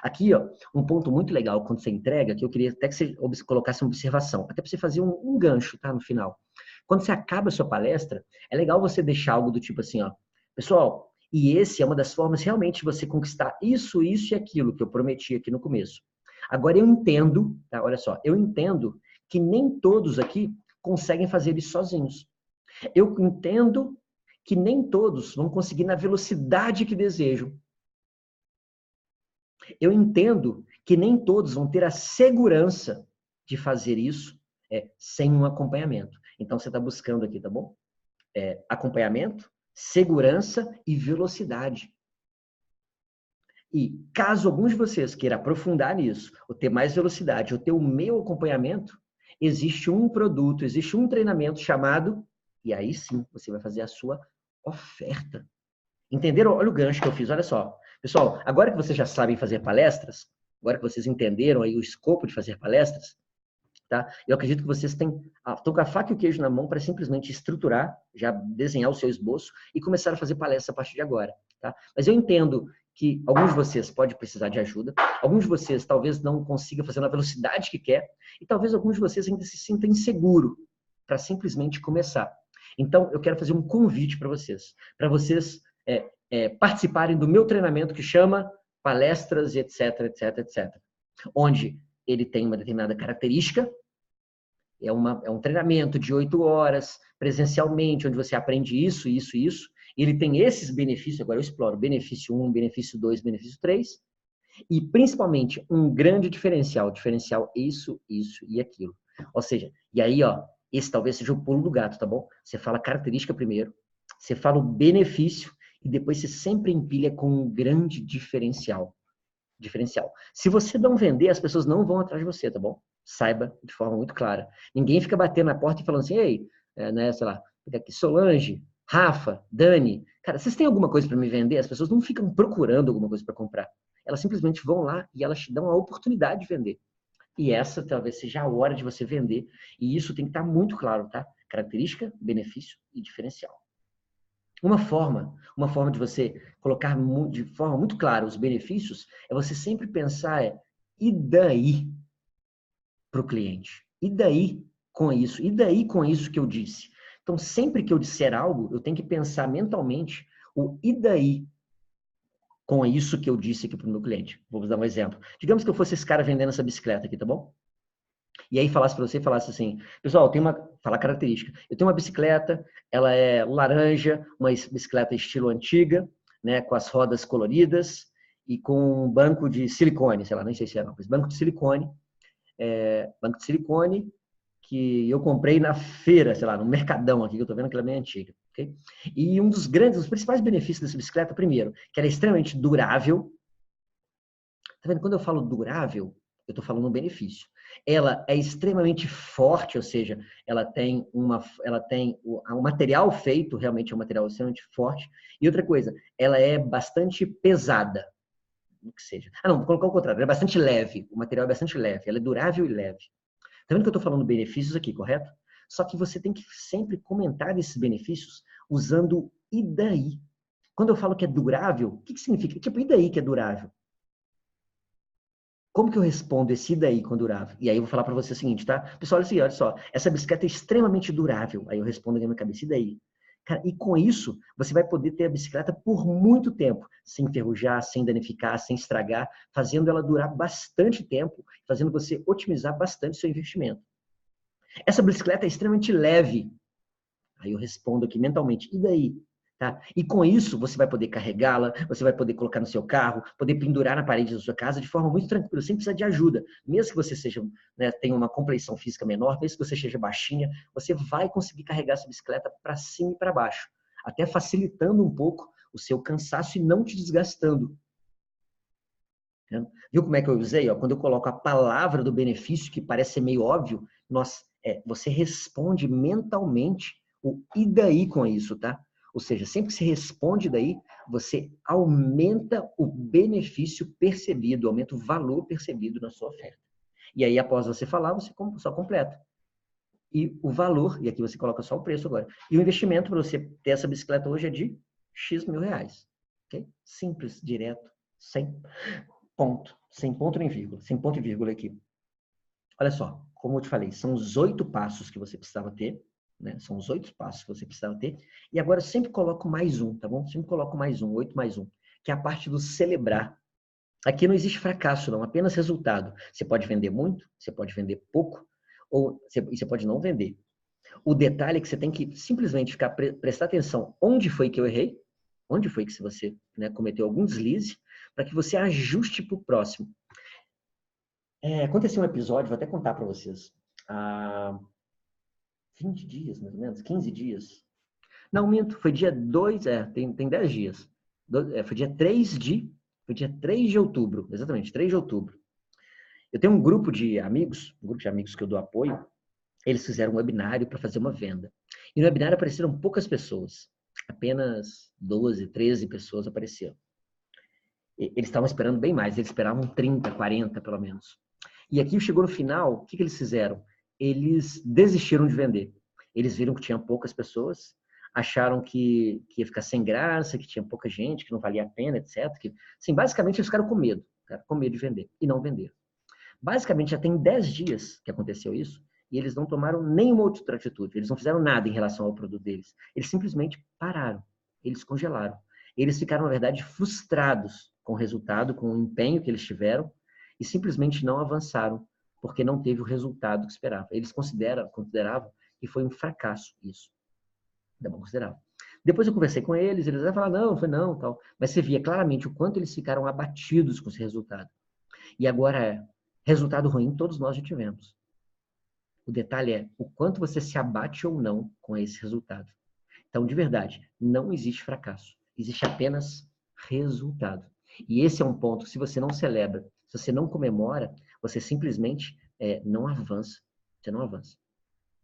Aqui, ó, um ponto muito legal quando você entrega, que eu queria até que você colocasse uma observação, até para você fazer um gancho, tá, no final. Quando você acaba a sua palestra, é legal você deixar algo do tipo assim, ó, pessoal, e esse é uma das formas realmente de você conquistar isso e aquilo que eu prometi aqui no começo. Agora eu entendo, tá, olha só, eu entendo que nem todos aqui conseguem fazer isso sozinhos. Eu entendo que nem todos vão conseguir na velocidade que desejam. Eu entendo que nem todos vão ter a segurança de fazer isso sem um acompanhamento. Então, você está buscando aqui, tá bom? Acompanhamento, segurança e velocidade. E caso alguns de vocês queiram aprofundar nisso, ou ter mais velocidade, ou ter o meu acompanhamento, existe um produto, existe um treinamento chamado, e aí sim você vai fazer a sua oferta. Entenderam? Olha o gancho que eu fiz, olha só. Pessoal, agora que vocês já sabem fazer palestras, agora que vocês entenderam aí o escopo de fazer palestras, tá? Eu acredito que vocês estão com a faca e o queijo na mão para simplesmente estruturar, já desenhar o seu esboço e começar a fazer palestra a partir de agora, tá? Mas eu entendo que alguns de vocês podem precisar de ajuda, alguns de vocês talvez não consigam fazer na velocidade que quer, e talvez alguns de vocês ainda se sintam inseguros para simplesmente começar. Então, eu quero fazer um convite para vocês participarem do meu treinamento que chama Palestras, etc, etc, etc. Onde ele tem uma determinada característica, é um treinamento de 8 horas, presencialmente, onde você aprende isso, isso, isso. Ele tem esses benefícios, agora eu exploro benefício 1, benefício 2, benefício 3, e principalmente um grande diferencial isso, isso e aquilo. Ou seja, e aí, ó, esse talvez seja o pulo do gato, tá bom? Você fala a característica primeiro, você fala o benefício, e depois você sempre empilha com um grande diferencial. Se você não vender, as pessoas não vão atrás de você, tá bom? Saiba de forma muito clara. Ninguém fica batendo na porta e falando assim, ei, né, sei lá, aqui, Solange, Rafa, Dani, cara, vocês têm alguma coisa para me vender? As pessoas não ficam procurando alguma coisa para comprar. Elas simplesmente vão lá e elas te dão a oportunidade de vender. E essa talvez seja a hora de você vender. E isso tem que estar muito claro, tá? Característica, benefício e diferencial. Uma forma de você colocar de forma muito clara os benefícios é você sempre pensar e daí para o cliente? E daí com isso? E daí com isso que eu disse? Então, sempre que eu disser algo, eu tenho que pensar mentalmente o e daí com isso que eu disse aqui para o meu cliente. Vou dar um exemplo. Digamos que eu fosse esse cara vendendo essa bicicleta aqui, tá bom? E aí falasse para você, falasse assim, pessoal, fala característica. Eu tenho uma bicicleta, ela é laranja, uma bicicleta estilo antiga, né, com as rodas coloridas e com um banco de silicone, sei lá, nem sei se é não, mas banco de silicone, que eu comprei na feira, sei lá, no Mercadão aqui, que eu tô vendo que ela é bem antiga, ok? E os principais benefícios dessa bicicleta, primeiro, que ela é extremamente durável. Tá vendo? Quando eu falo durável, eu tô falando um benefício. Ela é extremamente forte, ou seja, o material feito realmente é um material extremamente forte. E outra coisa, ela é bastante pesada, o que seja. Não, vou colocar o contrário, ela é bastante leve, o material é bastante leve, ela é durável e leve. Tá vendo que eu tô falando benefícios aqui, correto? Só que você tem que sempre comentar esses benefícios usando e daí. Quando eu falo que é durável, o que significa? Tipo, e daí que é durável? Como que eu respondo esse e daí com durável? E aí eu vou falar para você o seguinte, tá? Pessoal, olha só, essa bicicleta é extremamente durável. Aí eu respondo aqui na minha cabeça, e daí? Cara, e com isso, você vai poder ter a bicicleta por muito tempo, sem enferrujar, sem danificar, sem estragar, fazendo ela durar bastante tempo, fazendo você otimizar bastante seu investimento. Essa bicicleta é extremamente leve. Aí eu respondo aqui mentalmente, e daí? Tá? E com isso, você vai poder carregá-la, você vai poder colocar no seu carro, poder pendurar na parede da sua casa de forma muito tranquila, sem precisar de ajuda. Mesmo que você seja, né, tenha uma compleição física menor, mesmo que você seja baixinha, você vai conseguir carregar essa bicicleta para cima e para baixo, até facilitando um pouco o seu cansaço e não te desgastando. Viu como é que eu usei? Quando eu coloco a palavra do benefício, que parece ser meio óbvio, você responde mentalmente o e daí com isso, tá? Ou seja, sempre que você responde daí, você aumenta o benefício percebido, aumenta o valor percebido na sua oferta. E aí, após você falar, você só completa. E o valor, e aqui você coloca só o preço agora. E o investimento para você ter essa bicicleta hoje é de X mil reais. Okay? Simples, direto, sem ponto. Sem ponto nem vírgula. Sem ponto e vírgula aqui. Olha só, como eu te falei, são os 8 passos que você precisava ter, né? São os 8 passos que você precisava ter. E agora eu sempre coloco mais um, tá bom? Sempre coloco mais um, 8 mais um, que é a parte do celebrar. Aqui não existe fracasso, não, apenas resultado. Você pode vender muito, você pode vender pouco, ou você pode não vender. O detalhe é que você tem que simplesmente prestar atenção onde foi que eu errei, onde foi que você, né, cometeu algum deslize, para que você ajuste para o próximo. Aconteceu um episódio, vou até contar para vocês. Há 20 dias, mais ou menos, 15 dias. Não, minto, foi dia 2, tem 10 dias. Foi dia 3 de outubro, exatamente, 3 de outubro. Eu tenho um grupo de amigos que eu dou apoio, eles fizeram um webinário para fazer uma venda. E no webinário apareceram poucas pessoas, apenas 12, 13 pessoas apareceram. Eles estavam esperando bem mais, eles esperavam 30, 40 pelo menos. E aqui chegou no final, o que eles fizeram? Eles desistiram de vender. Eles viram que tinha poucas pessoas, acharam que ia ficar sem graça, que tinha pouca gente, que não valia a pena, etc. Assim, basicamente, eles ficaram com medo de vender, e não venderam. Basicamente, já tem 10 dias que aconteceu isso, e eles não tomaram nenhuma outra atitude. Eles não fizeram nada em relação ao produto deles. Eles simplesmente pararam. Eles congelaram. Eles ficaram, na verdade, frustrados com o resultado, com o empenho que eles tiveram, e simplesmente não avançaram, porque não teve o resultado que esperavam. Eles consideravam que foi um fracasso isso. Ainda bom considerar. Depois eu conversei com eles falaram, não, foi não, tal. Mas você via claramente o quanto eles ficaram abatidos com esse resultado. E agora, resultado ruim todos nós já tivemos. O detalhe é o quanto você se abate ou não com esse resultado. Então, de verdade, não existe fracasso. Existe apenas resultado. E esse é um ponto, se você não celebra, se você não comemora, você simplesmente não avança. Você não avança.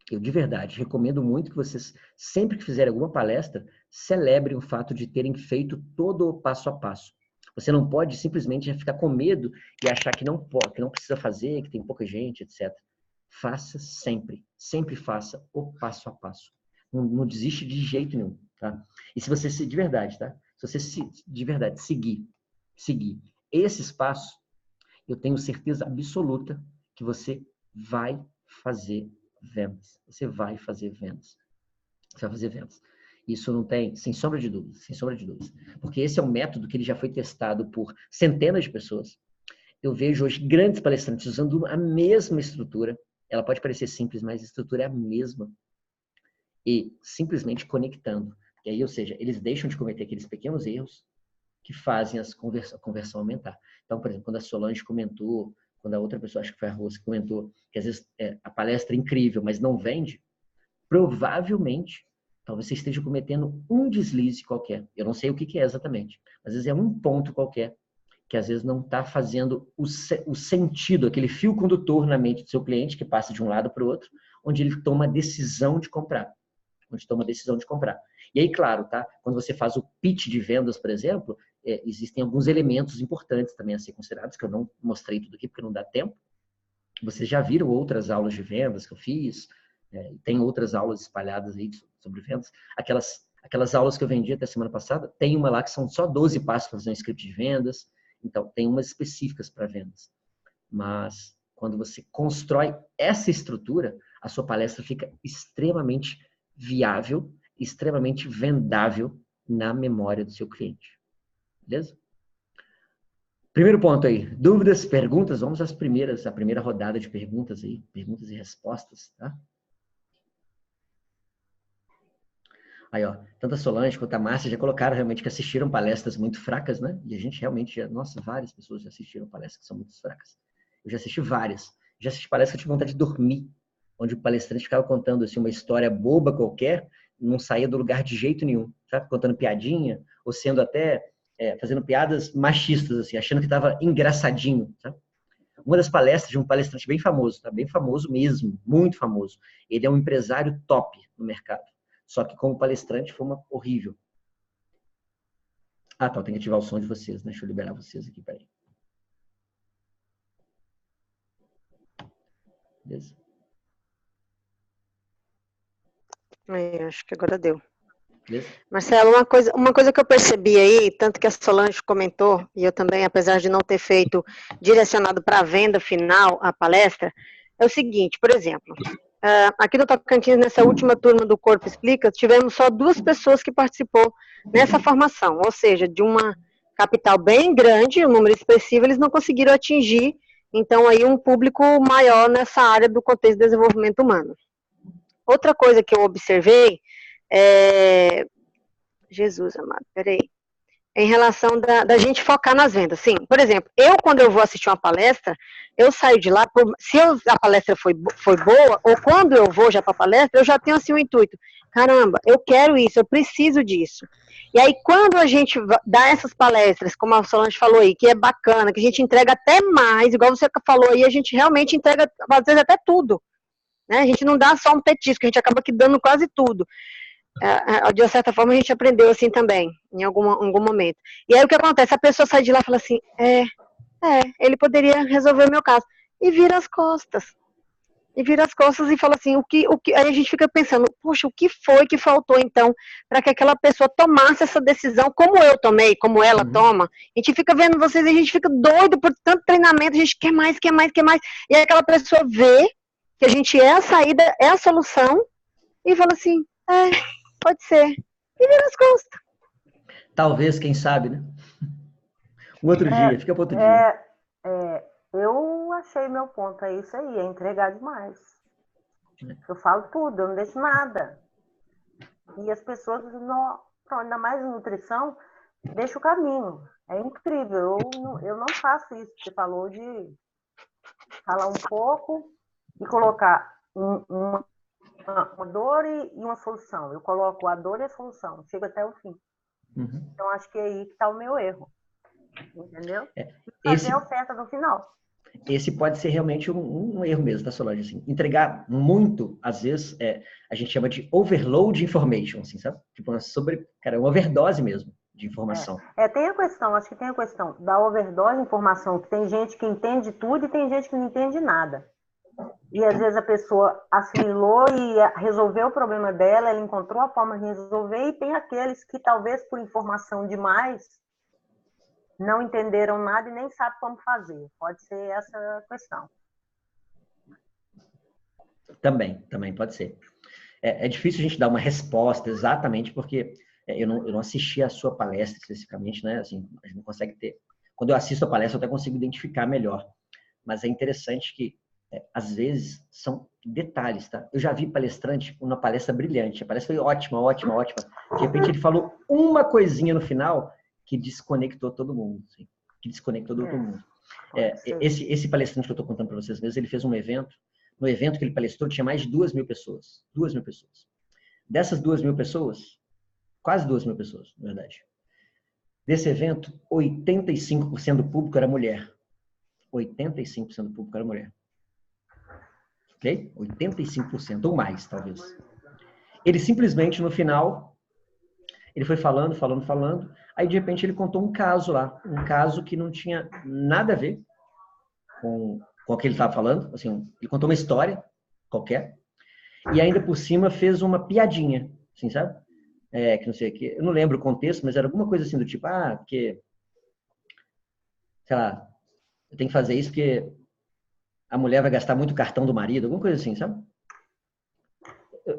Eu, de verdade, recomendo muito que vocês, sempre que fizerem alguma palestra, celebrem o fato de terem feito todo o passo a passo. Você não pode simplesmente ficar com medo e achar que não pode, que não precisa fazer, que tem pouca gente, etc. Faça sempre. Sempre faça o passo a passo. Não desiste de jeito nenhum, tá? E se você, de verdade, tá? Se você, de verdade, seguir esses passos, eu tenho certeza absoluta que você vai fazer vendas. Você vai fazer vendas. Você vai fazer vendas. Isso não tem, sem sombra de dúvidas, sem sombra de dúvidas. Porque esse é um método que ele já foi testado por centenas de pessoas. Eu vejo hoje grandes palestrantes usando a mesma estrutura. Ela pode parecer simples, mas a estrutura é a mesma. E simplesmente conectando. E aí, ou seja, eles deixam de cometer aqueles pequenos erros que fazem a conversão aumentar. Então, por exemplo, quando a Solange comentou, quando a outra pessoa, acho que foi a Rose, comentou que às vezes a palestra é incrível, mas não vende, provavelmente, talvez você esteja cometendo um deslize qualquer. Eu não sei o que é exatamente, mas às vezes é um ponto qualquer que às vezes não está fazendo o sentido, aquele fio condutor na mente do seu cliente que passa de um lado para o outro, onde ele toma a decisão de comprar. E aí, claro, tá? Quando você faz o pitch de vendas, por exemplo, existem alguns elementos importantes também a ser considerados, que eu não mostrei tudo aqui porque não dá tempo. Vocês já viram outras aulas de vendas que eu fiz, tem outras aulas espalhadas aí sobre vendas. Aquelas aulas que eu vendi até semana passada, tem uma lá que são só 12 passos para fazer um script de vendas. Então, tem umas específicas para vendas. Mas, quando você constrói essa estrutura, a sua palestra fica extremamente viável, extremamente vendável na memória do seu cliente. Beleza? Primeiro ponto aí, dúvidas, perguntas, vamos às primeiras, a primeira rodada de perguntas aí, perguntas e respostas, tá? Aí, ó, tanto a Solange quanto a Márcia já colocaram realmente que assistiram palestras muito fracas, né? E a gente realmente, nossa, várias pessoas já assistiram palestras que são muito fracas. Eu já assisti várias. Já assisti palestras que eu tive vontade de dormir, onde o palestrante ficava contando assim, uma história boba qualquer, não saía do lugar de jeito nenhum, sabe? Contando piadinha, ou sendo até, fazendo piadas machistas, assim, achando que estava engraçadinho, sabe? Uma das palestras de um palestrante bem famoso, tá? Bem famoso mesmo, muito famoso. Ele é um empresário top no mercado. Só que como palestrante foi uma horrível. Ah, tá, eu tenho que ativar o som de vocês, né? Deixa eu liberar vocês aqui, peraí. Beleza? Acho que agora deu. Beleza? Marcelo, uma coisa que eu percebi aí, tanto que a Solange comentou, e eu também, apesar de não ter feito direcionado para a venda final a palestra, é o seguinte, por exemplo, aqui no Tocantins, nessa última turma do Corpo Explica, tivemos só 2 pessoas que participou nessa formação, ou seja, de uma capital bem grande, um número expressivo, eles não conseguiram atingir, então, aí um público maior nessa área do contexto de desenvolvimento humano. Outra coisa que eu observei Jesus amado, peraí. em relação da gente focar nas vendas. Sim, por exemplo, quando eu vou assistir uma palestra, eu saio de lá, a palestra foi boa, ou quando eu vou já para a palestra, eu já tenho assim um intuito. Caramba, eu quero isso, eu preciso disso. E aí, quando a gente dá essas palestras, como a Solange falou aí, que é bacana, que a gente entrega até mais, igual você falou aí, a gente realmente entrega, às vezes, até tudo. Né? A gente não dá só um petisco, a gente acaba aqui dando quase tudo. De certa forma a gente aprendeu assim também, em algum momento. E aí o que acontece? A pessoa sai de lá e fala assim, ele poderia resolver o meu caso. E vira as costas. E fala assim, aí a gente fica pensando, puxa, o que foi que faltou então para que aquela pessoa tomasse essa decisão, como eu tomei, como ela toma. A gente fica vendo vocês e a gente fica doido por tanto treinamento, a gente quer mais, quer mais, quer mais. E aí aquela pessoa vê que a gente é a saída, é a solução, e fala assim, pode ser. E vira as costas. Talvez, quem sabe, né? Um outro dia, fica para outro dia. Eu achei meu ponto, é isso aí, é entregar demais. Eu falo tudo, eu não deixo nada. E as pessoas, ainda mais em nutrição, deixa o caminho. É incrível, eu não faço isso. Você falou de falar um pouco e colocar uma dor e uma solução. Eu coloco a dor e a solução, chego até o fim. Então, acho que é aí que está o meu erro. Entendeu? Fazer a oferta no final. Esse pode ser realmente um erro mesmo, tá, Solange? Assim, entregar muito, às vezes, a gente chama de overload information, assim, sabe? Tipo, uma overdose mesmo de informação. Tem a questão, acho que tem a questão da overdose de informação, que tem gente que entende tudo e tem gente que não entende nada. E às vezes a pessoa assimilou e resolveu o problema dela, ela encontrou a forma de resolver, e tem aqueles que talvez por informação demais não entenderam nada e nem sabem como fazer. Pode ser essa a questão. Também pode ser. É difícil a gente dar uma resposta exatamente, porque eu não assisti a sua palestra especificamente, né? Assim, a gente não consegue ter. Quando eu assisto a palestra, eu até consigo identificar melhor. Mas é interessante que, às vezes, são detalhes, tá? Eu já vi palestrante com uma palestra brilhante. A palestra foi ótima. De repente, ele falou uma coisinha no final que desconectou todo mundo. Assim, que desconectou todo mundo. Esse palestrante que eu estou contando para vocês mesmo, ele fez um evento. No evento que ele palestrou, tinha mais de 2.000 pessoas. 2.000 pessoas. Dessas 2.000 pessoas, quase 2.000 pessoas, na verdade. Desse evento, 85% do público era mulher. 85% do público era mulher. Ok? 85% ou mais, talvez. Ele simplesmente, no final, ele foi falando. Aí, de repente, ele contou um caso lá. Um caso que não tinha nada a ver com o que ele estava falando. Assim, ele contou uma história qualquer. E ainda por cima fez uma piadinha. Assim, sabe? Que não sei, eu não lembro o contexto, mas era alguma coisa assim do tipo, porque, sei lá, eu tenho que fazer isso porque a mulher vai gastar muito cartão do marido, alguma coisa assim, sabe?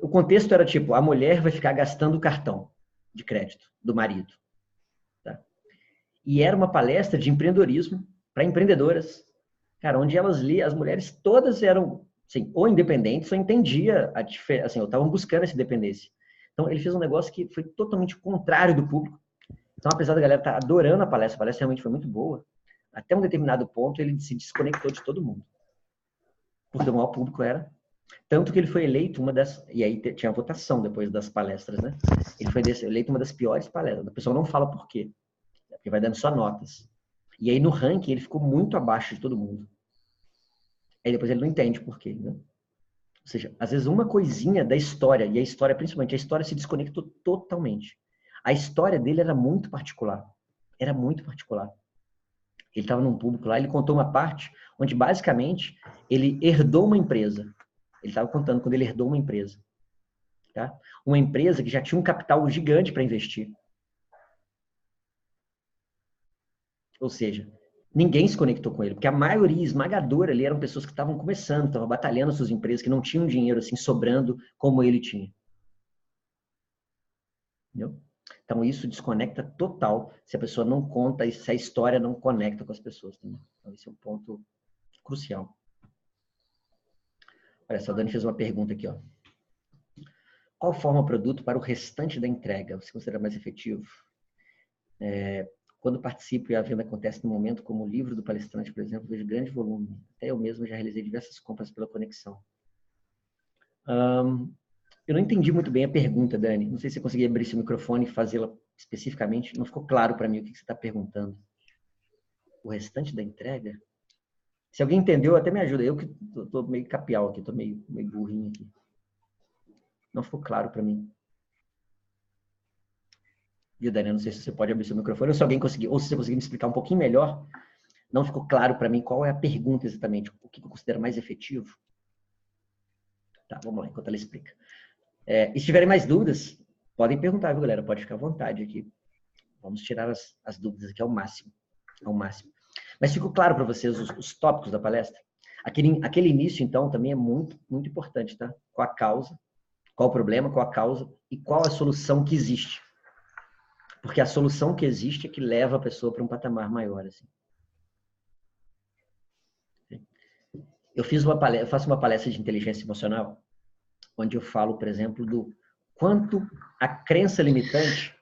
O contexto era tipo, a mulher vai ficar gastando o cartão de crédito do marido. Tá? E era uma palestra de empreendedorismo para empreendedoras, cara, onde elas liam, as mulheres todas eram, assim, ou independentes, ou entendia a diferença, assim, ou estavam buscando essa independência. Então, ele fez um negócio que foi totalmente contrário do público. Então, apesar da galera estar adorando a palestra realmente foi muito boa, até um determinado ponto ele se desconectou de todo mundo. Porque o maior público era. Tanto que ele foi eleito uma das... E aí tinha a votação depois das palestras, né? Ele foi eleito uma das piores palestras. A pessoa não fala por quê. Porque vai dando só notas. E aí no ranking ele ficou muito abaixo de todo mundo. Aí depois ele não entende por quê, né? Ou seja, às vezes uma coisinha da história, e a história, principalmente, a história se desconectou totalmente. A história dele era muito particular. Era muito particular. Ele estava num público lá, ele contou uma parte onde, basicamente, ele herdou uma empresa. Ele estava contando quando ele herdou uma empresa. Tá? Uma empresa que já tinha um capital gigante para investir. Ou seja, ninguém se conectou com ele, porque a maioria esmagadora ali eram pessoas que estavam começando, estavam batalhando suas empresas, que não tinham dinheiro assim sobrando como ele tinha. Entendeu? Então, isso desconecta total se a pessoa não conta, se a história não conecta com as pessoas. Entendeu? Então, esse é um ponto crucial. Olha só, a Dani fez uma pergunta aqui. Ó. Qual forma o produto para o restante da entrega? Você considera mais efetivo? Quando participo e a venda acontece no momento, como o livro do palestrante, por exemplo, vejo grande volume. Até eu mesmo já realizei diversas compras pela conexão. Eu não entendi muito bem a pergunta, Dani. Não sei se você conseguia abrir seu microfone e fazê-la especificamente. Não ficou claro para mim o que você está perguntando. O restante da entrega? Se alguém entendeu, até me ajuda. Eu que estou meio capial aqui, estou meio burrinho aqui. Não ficou claro para mim. Viu, Dani? Não sei se você pode abrir seu microfone ou se alguém conseguir, ou se você conseguir me explicar um pouquinho melhor. Não ficou claro para mim qual é a pergunta exatamente. O que eu considero mais efetivo? Tá, vamos lá, enquanto ela explica. E se tiverem mais dúvidas, podem perguntar, viu, galera? Pode ficar à vontade aqui. Vamos tirar as dúvidas aqui ao máximo. Mas ficou claro para vocês os tópicos da palestra? Aquele início, então, também é muito, muito importante, tá? Qual a causa, qual o problema, qual a causa e qual a solução que existe. Porque a solução que existe é que leva a pessoa para um patamar maior, assim. Eu faço uma palestra de inteligência emocional, onde eu falo, por exemplo, do quanto a crença limitante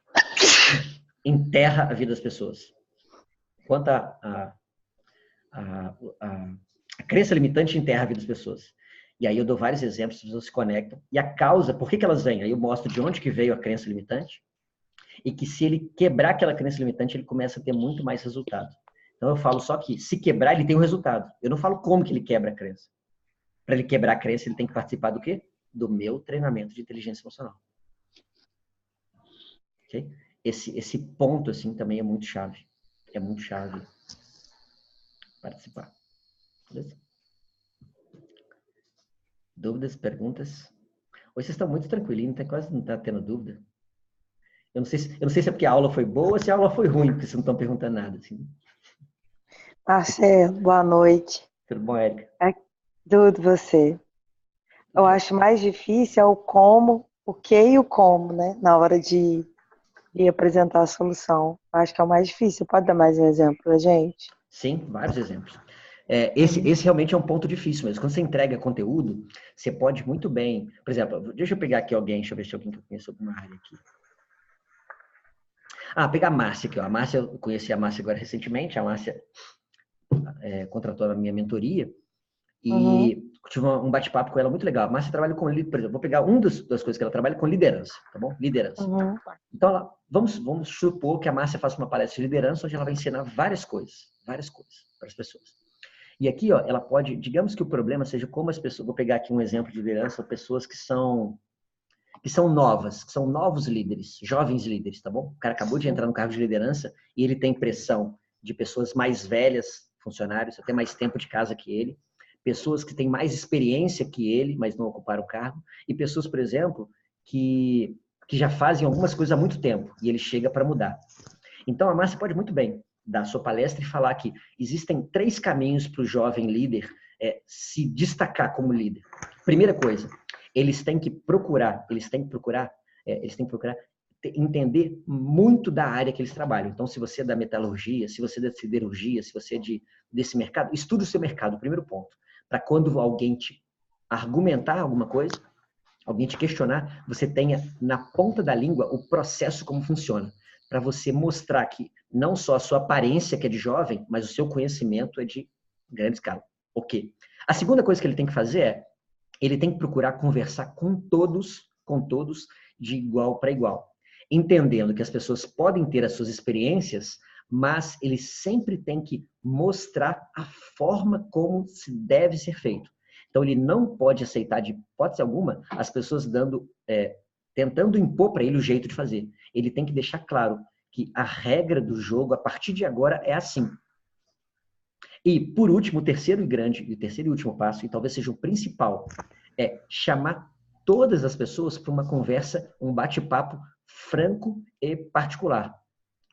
enterra a vida das pessoas. Quanto a crença limitante enterra a vida das pessoas. E aí eu dou vários exemplos, as pessoas se conectam. E a causa, por que elas vêm? Aí eu mostro de onde que veio a crença limitante. E que se ele quebrar aquela crença limitante, ele começa a ter muito mais resultado. Então eu falo só que se quebrar, ele tem um resultado. Eu não falo como que ele quebra a crença. Para ele quebrar a crença, ele tem que participar do quê? Do meu treinamento de inteligência emocional. Okay? Esse ponto, assim, também é muito chave. É muito chave participar. Beleza? Dúvidas, perguntas? Hoje vocês estão muito tranquilinhos, quase não está tendo dúvida. Eu não sei se é porque a aula foi boa ou se a aula foi ruim, porque vocês não estão perguntando nada. Assim. Marcelo, boa noite. Tudo bom, Érica? Tudo você. Eu acho mais difícil é o como, o que e o como, né? Na hora de apresentar a solução. Eu acho que é o mais difícil. Pode dar mais um exemplo pra gente? Sim, vários exemplos. Esse realmente é um ponto difícil mesmo. Quando você entrega conteúdo, você pode muito bem... Por exemplo, deixa eu pegar aqui alguém, deixa eu ver se alguém que eu conheço alguma área aqui. Pegar a Márcia aqui. Ó. Eu conheci a Márcia agora recentemente. A Márcia contratou a minha mentoria e tive um bate-papo com ela muito legal. A Márcia trabalha com, por exemplo, vou pegar uma das coisas que ela trabalha com liderança, tá bom? Liderança. Então, vamos supor que a Márcia faça uma palestra de liderança onde ela vai ensinar várias coisas para as pessoas. E aqui, ó, ela pode, digamos que o problema seja como as pessoas, vou pegar aqui um exemplo de liderança, pessoas que são novas, que são novos líderes, jovens líderes, tá bom? O cara acabou de entrar no cargo de liderança e ele tem pressão de pessoas mais velhas, funcionários, até mais tempo de casa que ele, pessoas que têm mais experiência que ele, mas não ocuparam o cargo, e pessoas, por exemplo, que já fazem algumas coisas há muito tempo e ele chega para mudar. Então, a Márcia pode muito bem dar sua palestra e falar que existem 3 caminhos para o jovem líder se destacar como líder. Primeira coisa, eles têm que procurar entender muito da área que eles trabalham. Então, se você é da metalurgia, se você é da siderurgia, se você é desse mercado, estude o seu mercado, primeiro ponto. Para quando alguém te argumentar alguma coisa, alguém te questionar, você tenha na ponta da língua o processo como funciona. Para você mostrar que não só a sua aparência que é de jovem, mas o seu conhecimento é de grande escala. Ok. A segunda coisa que ele tem que fazer ele tem que procurar conversar com todos de igual para igual. Entendendo que as pessoas podem ter as suas experiências, mas ele sempre tem que mostrar a forma como se deve ser feito. Então, ele não pode aceitar, de hipótese alguma, as pessoas tentando impor para ele o jeito de fazer. Ele tem que deixar claro que a regra do jogo, a partir de agora, é assim. E, por último, o terceiro e último passo, e talvez seja o principal, é chamar todas as pessoas para uma conversa, um bate-papo franco e particular,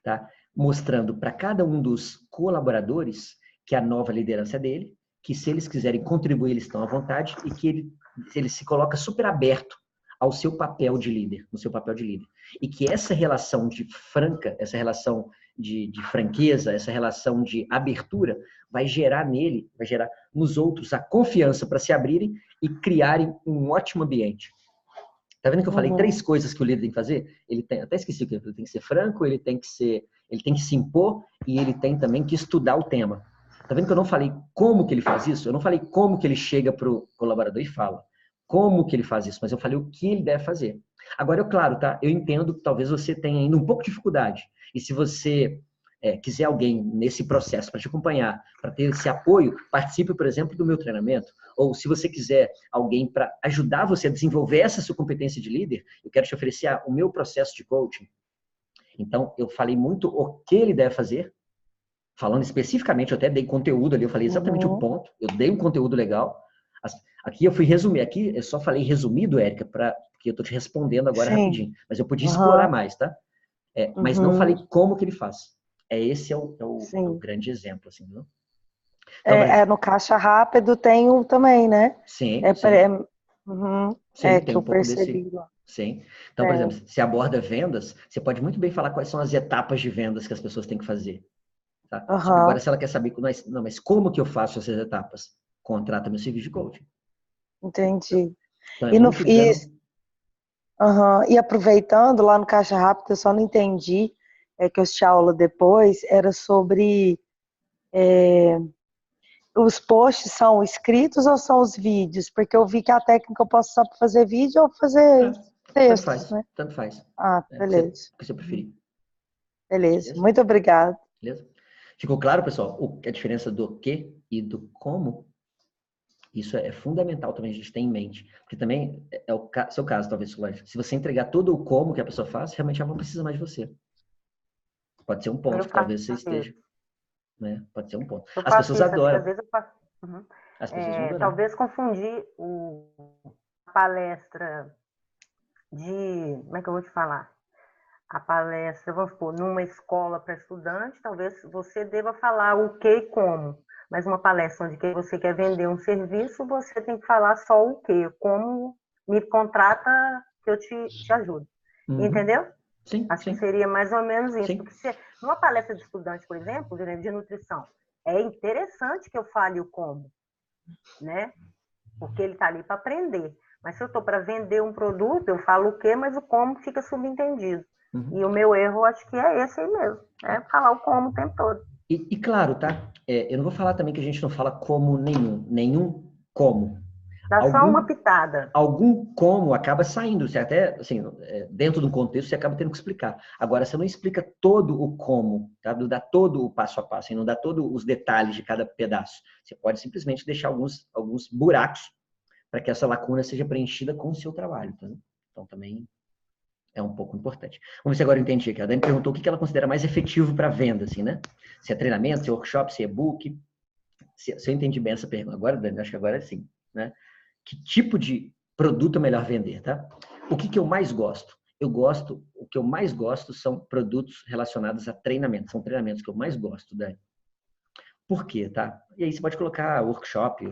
tá? Mostrando para cada um dos colaboradores que a nova liderança é dele, que se eles quiserem contribuir, eles estão à vontade e que ele se coloca super aberto ao seu papel de líder, no seu papel de líder. E que essa relação essa relação de franqueza, essa relação de abertura, vai gerar nos outros a confiança para se abrirem e criarem um ótimo ambiente. Tá vendo que eu falei 3 coisas que o líder tem que fazer? Até esqueci o que ele tem que ser franco, ele tem que ser Ele tem que se impor e ele tem também que estudar o tema. Tá vendo que eu não falei como que ele faz isso? Eu não falei como que ele chega para o colaborador e fala como que ele faz isso, mas eu falei o que ele deve fazer. Agora, claro, tá? Eu entendo que talvez você tenha ainda um pouco de dificuldade. E se você quiser alguém nesse processo para te acompanhar, para ter esse apoio, participe, por exemplo, do meu treinamento. Ou se você quiser alguém para ajudar você a desenvolver essa sua competência de líder, eu quero te oferecer o meu processo de coaching. Então, eu falei muito o que ele deve fazer, falando especificamente, eu até dei conteúdo ali, eu falei exatamente o ponto, eu dei um conteúdo legal. Aqui eu fui resumir, aqui eu só falei resumido, Érica, porque eu tô te respondendo agora rapidinho, mas eu podia explorar mais, tá? Mas não falei como que ele faz. Esse é o grande exemplo, assim, viu? Então, no caixa rápido tem um também, né? Sim, sim, tem que um eu pouco percebi lá. Sim. Então, por exemplo, se aborda vendas, você pode muito bem falar quais são as etapas de vendas que as pessoas têm que fazer. Tá? Só que agora, se ela quer saber, não, mas como que eu faço essas etapas? Contrata meu serviço de coaching. Entendi. Então, é muito dando... E aproveitando, lá no Caixa Rápido, eu só não entendi, que eu assisti a aula depois, era sobre os posts são escritos ou são os vídeos? Porque eu vi que a técnica eu posso só fazer vídeo ou fazer textos, né? Tanto faz. Ah, beleza. O que você preferir. Beleza. Muito obrigada. Beleza? Ficou claro, pessoal, a diferença do que e do como? Isso é fundamental também a gente ter em mente. Porque também é o seu caso, talvez, Solange. Se você entregar todo o como que a pessoa faz, realmente ela não precisa mais de você. Pode ser um ponto que talvez você esteja. Né? Pode ser um ponto. As pessoas adoram. Às vezes eu faço. As pessoas vão adorar. Talvez confundir a palestra como é que eu vou te falar? A palestra, vamos supor, numa escola para estudante, talvez você deva falar o que e como. Mas uma palestra onde você quer vender um serviço, você tem que falar só o que, como me contrata que eu te ajudo. Entendeu? Sim, Acho que seria mais ou menos isso. Sim. Porque numa palestra de estudante, por exemplo, de nutrição, é interessante que eu fale o como, né? Porque ele está ali para aprender. Mas se eu estou para vender um produto, eu falo o que, mas o como fica subentendido. E o meu erro, acho que é esse aí mesmo. É falar o como o tempo todo. E claro, tá? Eu não vou falar também que a gente não fala como nenhum como. Dá só uma pitada. Algum como acaba saindo. Você até, assim, dentro de um contexto, você acaba tendo que explicar. Agora, você não explica todo o como, tá? Não dá todo o passo a passo, não dá todos os detalhes de cada pedaço. Você pode simplesmente deixar alguns buracos para que essa lacuna seja preenchida com o seu trabalho, tá? Então, também é um pouco importante. Vamos ver se agora eu entendi aqui. A Dani perguntou o que ela considera mais efetivo para venda, assim, né? Se é treinamento, se é workshop, se é e-book. Se eu entendi bem essa pergunta. Agora, Dani, acho que agora sim, né? Que tipo de produto é melhor vender, tá? O que eu mais gosto? O que eu mais gosto são produtos relacionados a treinamento. São treinamentos que eu mais gosto, Dani. Por quê, tá? E aí você pode colocar workshop.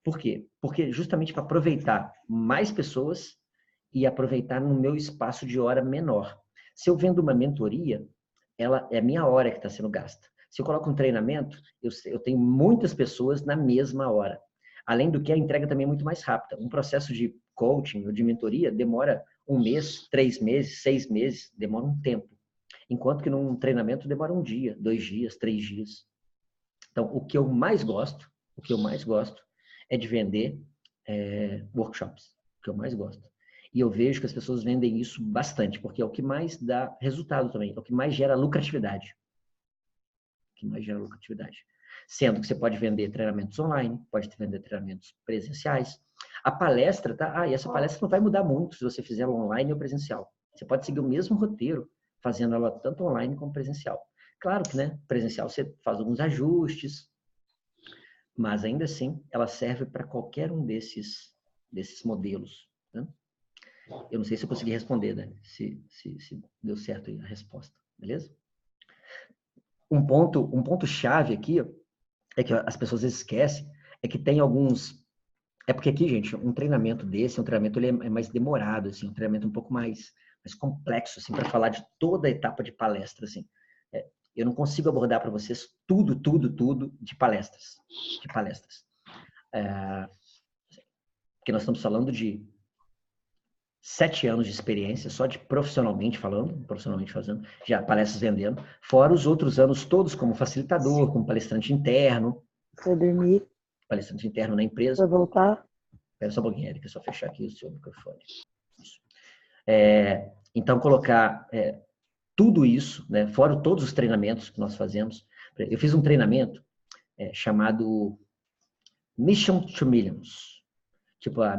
Por quê? Porque justamente para aproveitar mais pessoas e aproveitar no meu espaço de hora menor. Se eu vendo uma mentoria, ela é a minha hora que está sendo gasta. Se eu coloco um treinamento, eu tenho muitas pessoas na mesma hora. Além do que, a entrega também é muito mais rápida. Um processo de coaching ou de mentoria demora 1 mês, 3 meses, 6 meses, demora um tempo. Enquanto que num treinamento demora 1 dia, 2 dias, 3 dias. Então, o que eu mais gosto é de vender workshops. O que eu mais gosto. E eu vejo que as pessoas vendem isso bastante, porque é o que mais dá resultado também, é o que mais gera lucratividade. Sendo que você pode vender treinamentos online, pode vender treinamentos presenciais. A palestra, tá? E essa palestra não vai mudar muito se você fizer ela online ou presencial. Você pode seguir o mesmo roteiro, fazendo ela tanto online como presencial. Claro que, né, presencial você faz alguns ajustes, mas ainda assim ela serve para qualquer um desses modelos, né? Eu não sei se eu consegui responder, né? Se deu certo a resposta, beleza? Um ponto chave aqui é que as pessoas esquecem, é que tem alguns... É porque aqui, gente, um treinamento desse, ele é mais demorado, assim, um treinamento um pouco mais complexo, assim, para falar de toda a etapa de palestra, assim. Eu não consigo abordar para vocês tudo de palestras. Porque nós estamos falando de 7 anos de experiência, só de profissionalmente fazendo, já palestras vendendo, fora os outros anos todos como facilitador, como palestrante interno. Foi dormir? Palestrante interno na empresa. Vai voltar? Espera só um pouquinho, Érica, só fechar aqui o seu microfone. Isso. Então, colocar tudo isso, né, fora todos os treinamentos que nós fazemos. Eu fiz um treinamento chamado Mission to Millions. Tipo, a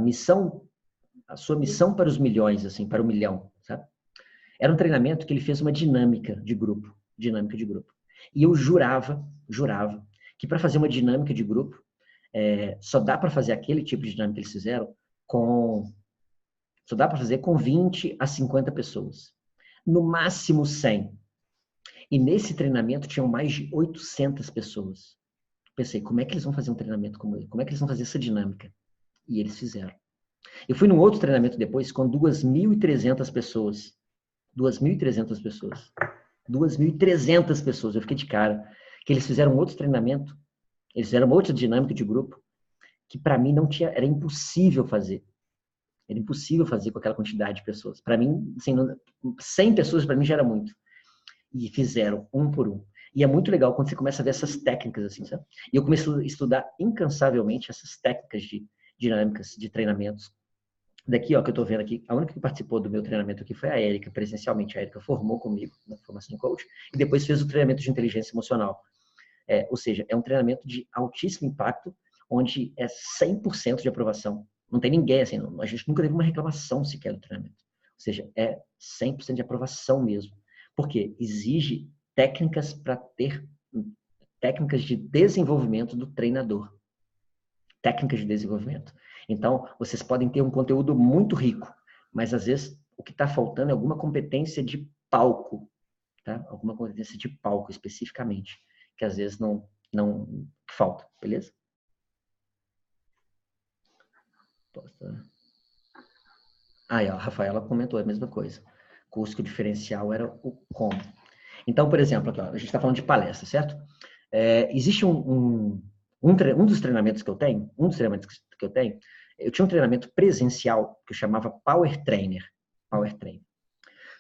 sua missão para os milhões, assim, para o milhão, sabe? Era um treinamento que ele fez uma dinâmica de grupo. E eu jurava que para fazer uma dinâmica de grupo, só dá para fazer aquele tipo de dinâmica que eles fizeram só dá para fazer com 20 a 50 pessoas. No máximo 100. E nesse treinamento tinham mais de 800 pessoas. Pensei, como é que eles vão fazer um treinamento como esse? Como é que eles vão fazer essa dinâmica? E eles fizeram. Eu fui num outro treinamento depois com 2.300 pessoas. 2.300 pessoas. 2.300 pessoas. Eu fiquei de cara. Que eles fizeram outro treinamento. Eles fizeram outra dinâmica de grupo. Que para mim era impossível fazer. Era impossível fazer com aquela quantidade de pessoas. Para mim, assim, 100 pessoas para mim já era muito. E fizeram um por um. E é muito legal quando você começa a ver essas técnicas, assim, sabe? E eu comecei a estudar incansavelmente essas técnicas de dinâmicas, de treinamentos. Daqui, ó, que eu tô vendo aqui, a única que participou do meu treinamento aqui foi a Érica, presencialmente. A Érica formou comigo na formação em coach e depois fez o treinamento de inteligência emocional. Ou seja, é um treinamento de altíssimo impacto, onde é 100% de aprovação. Não tem ninguém, assim, a gente nunca teve uma reclamação sequer do treinamento. Ou seja, é 100% de aprovação mesmo. Porque exige técnicas técnicas de desenvolvimento do treinador. Técnicas de desenvolvimento. Então, vocês podem ter um conteúdo muito rico, mas às vezes o que está faltando é alguma competência de palco, tá? Alguma competência de palco especificamente, que às vezes não falta, beleza? Aí, ó, a Rafaela comentou a mesma coisa. Curso que o diferencial era o como. Então, por exemplo, aqui, ó, a gente está falando de palestra, certo? Existe um dos treinamentos que eu tenho, eu tinha um treinamento presencial que eu chamava Power Trainer.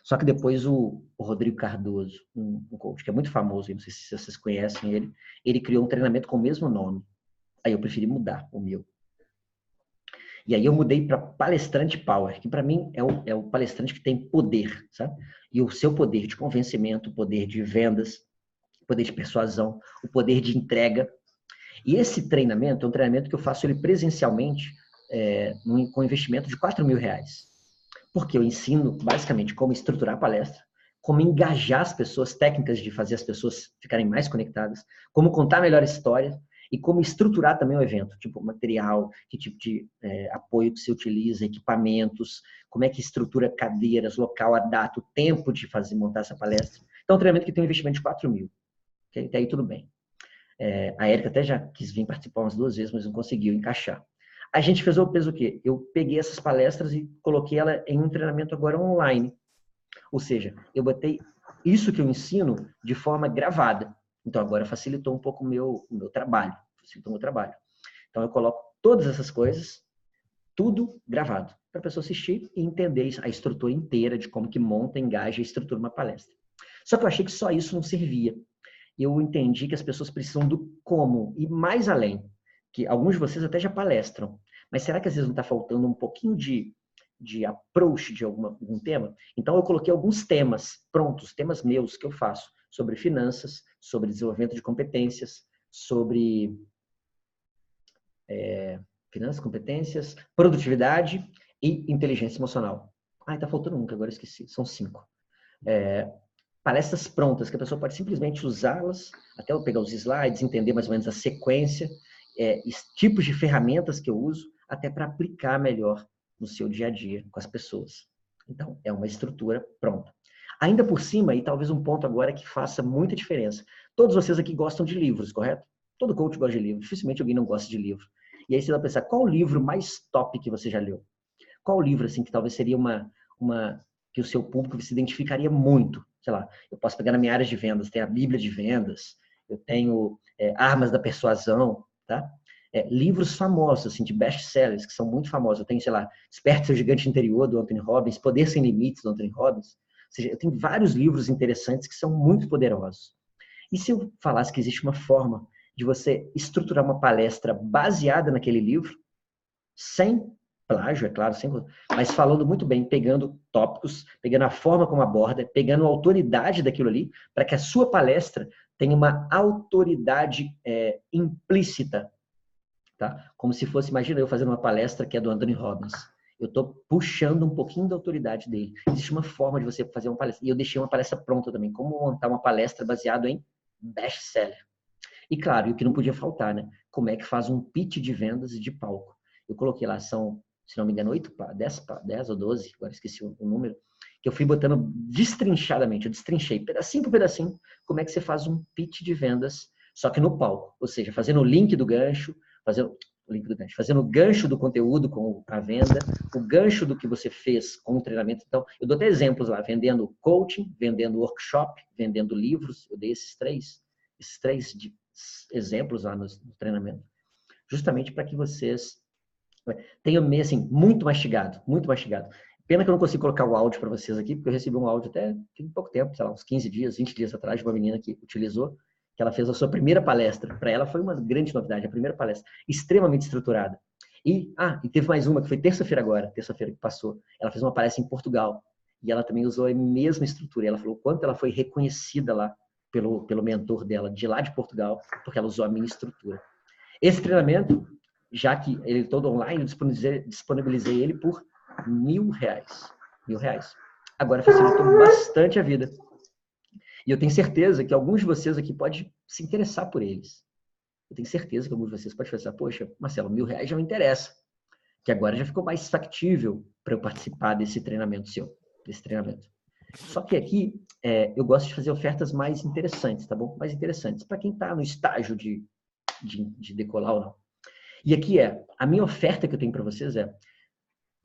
Só que depois o Rodrigo Cardoso, um coach que é muito famoso, não sei se vocês conhecem ele criou um treinamento com o mesmo nome. Aí eu preferi mudar o meu. E aí eu mudei para palestrante power, que para mim é o palestrante que tem poder, sabe? E o seu poder de convencimento, o poder de vendas, o poder de persuasão, o poder de entrega. E esse treinamento é um treinamento que eu faço ele presencialmente com investimento de R$4.000. Porque eu ensino basicamente como estruturar a palestra, como engajar as pessoas, técnicas de fazer as pessoas ficarem mais conectadas, como contar melhor história, e como estruturar também o evento, tipo material, que tipo de apoio que se utiliza, equipamentos, como é que estrutura cadeiras, local, a data, o tempo de montar essa palestra. Então, é um treinamento que tem um investimento de R$4.000. Okay? Até aí tudo bem. A Érica até já quis vir participar umas 2 vezes, mas não conseguiu encaixar. A gente fez o quê? Eu peguei essas palestras e coloquei ela em um treinamento agora online. Ou seja, eu botei isso que eu ensino de forma gravada. Então, agora facilitou um pouco o meu trabalho. Então, eu coloco todas essas coisas, tudo gravado, para a pessoa assistir e entender a estrutura inteira de como que monta, engaja e estrutura uma palestra. Só que eu achei que só isso não servia. Eu entendi que as pessoas precisam do como e mais além. Que alguns de vocês até já palestram. Mas será que às vezes não está faltando um pouquinho de approach de algum tema? Então, eu coloquei alguns temas prontos, temas meus que eu faço, sobre finanças, sobre desenvolvimento de competências, sobre finanças, competências, produtividade e inteligência emocional. Está faltando um, que agora eu esqueci. São 5. Palestras prontas, que a pessoa pode simplesmente usá-las, até eu pegar os slides, entender mais ou menos a sequência, tipos de ferramentas que eu uso, até para aplicar melhor no seu dia a dia com as pessoas. Então, é uma estrutura pronta. Ainda por cima, e talvez um ponto agora que faça muita diferença. Todos vocês aqui gostam de livros, correto? Todo coach gosta de livro. Dificilmente alguém não gosta de livro. E aí você vai pensar, qual o livro mais top que você já leu? Qual livro, assim, que talvez seria que o seu público se identificaria muito? Sei lá, eu posso pegar na minha área de vendas, tem a Bíblia de Vendas, eu tenho Armas da Persuasão, tá? livros famosos, assim, de best-sellers, que são muito famosos. Eu tenho, sei lá, Desperte Seu Gigante Interior, do Anthony Robbins, Poder Sem Limites, do Anthony Robbins. Ou seja, eu tenho vários livros interessantes que são muito poderosos. E se eu falasse que existe uma forma de você estruturar uma palestra baseada naquele livro, sem plágio, é claro, mas falando muito bem, pegando tópicos, pegando a forma como aborda, pegando a autoridade daquilo ali, para que a sua palestra tenha uma autoridade implícita, tá? Como se fosse, imagina eu fazendo uma palestra que é do Anthony Robbins. Eu estou puxando um pouquinho da autoridade dele. Existe uma forma de você fazer uma palestra. E eu deixei uma palestra pronta também. Como montar uma palestra baseada em best-seller. E claro, e o que não podia faltar, né? Como é que faz um pitch de vendas de palco. Eu coloquei lá, são, se não me engano, 10 ou 12, agora esqueci o número, que eu fui botando destrinchadamente, eu destrinchei pedacinho por pedacinho, como é que você faz um pitch de vendas, só que no palco. Ou seja, fazendo o link do gancho, fazendo o gancho do conteúdo com a venda, o gancho do que você fez com o treinamento. Então, eu dou até exemplos lá, vendendo coaching, vendendo workshop, vendendo livros, eu dei esses três exemplos lá no treinamento, justamente para que vocês tenham assim, muito mastigado, muito mastigado. Pena que eu não consigo colocar o áudio para vocês aqui, porque eu recebi um áudio até tem pouco tempo, sei lá, uns 15 dias, 20 dias atrás, de uma menina que utilizou, que ela fez a sua primeira palestra. Para ela foi uma grande novidade, a primeira palestra, extremamente estruturada. E teve mais uma, que foi terça-feira agora, terça-feira que passou. Ela fez uma palestra em Portugal, e ela também usou a mesma estrutura. E ela falou o quanto ela foi reconhecida lá pelo mentor dela, de lá de Portugal, porque ela usou a minha estrutura. Esse treinamento, já que ele é todo online, eu disponibilizei ele por R$1.000. R$1.000. Agora facilitou bastante a vida. E eu tenho certeza que alguns de vocês aqui podem se interessar por eles. Eu tenho certeza que alguns de vocês podem pensar, poxa, Marcelo, R$1.000 já me interessa. Que agora já ficou mais factível para eu participar desse treinamento seu, desse treinamento. Só que aqui, eu gosto de fazer ofertas mais interessantes, tá bom? Mais interessantes, para quem está no estágio de decolar ou não. E aqui a minha oferta que eu tenho para vocês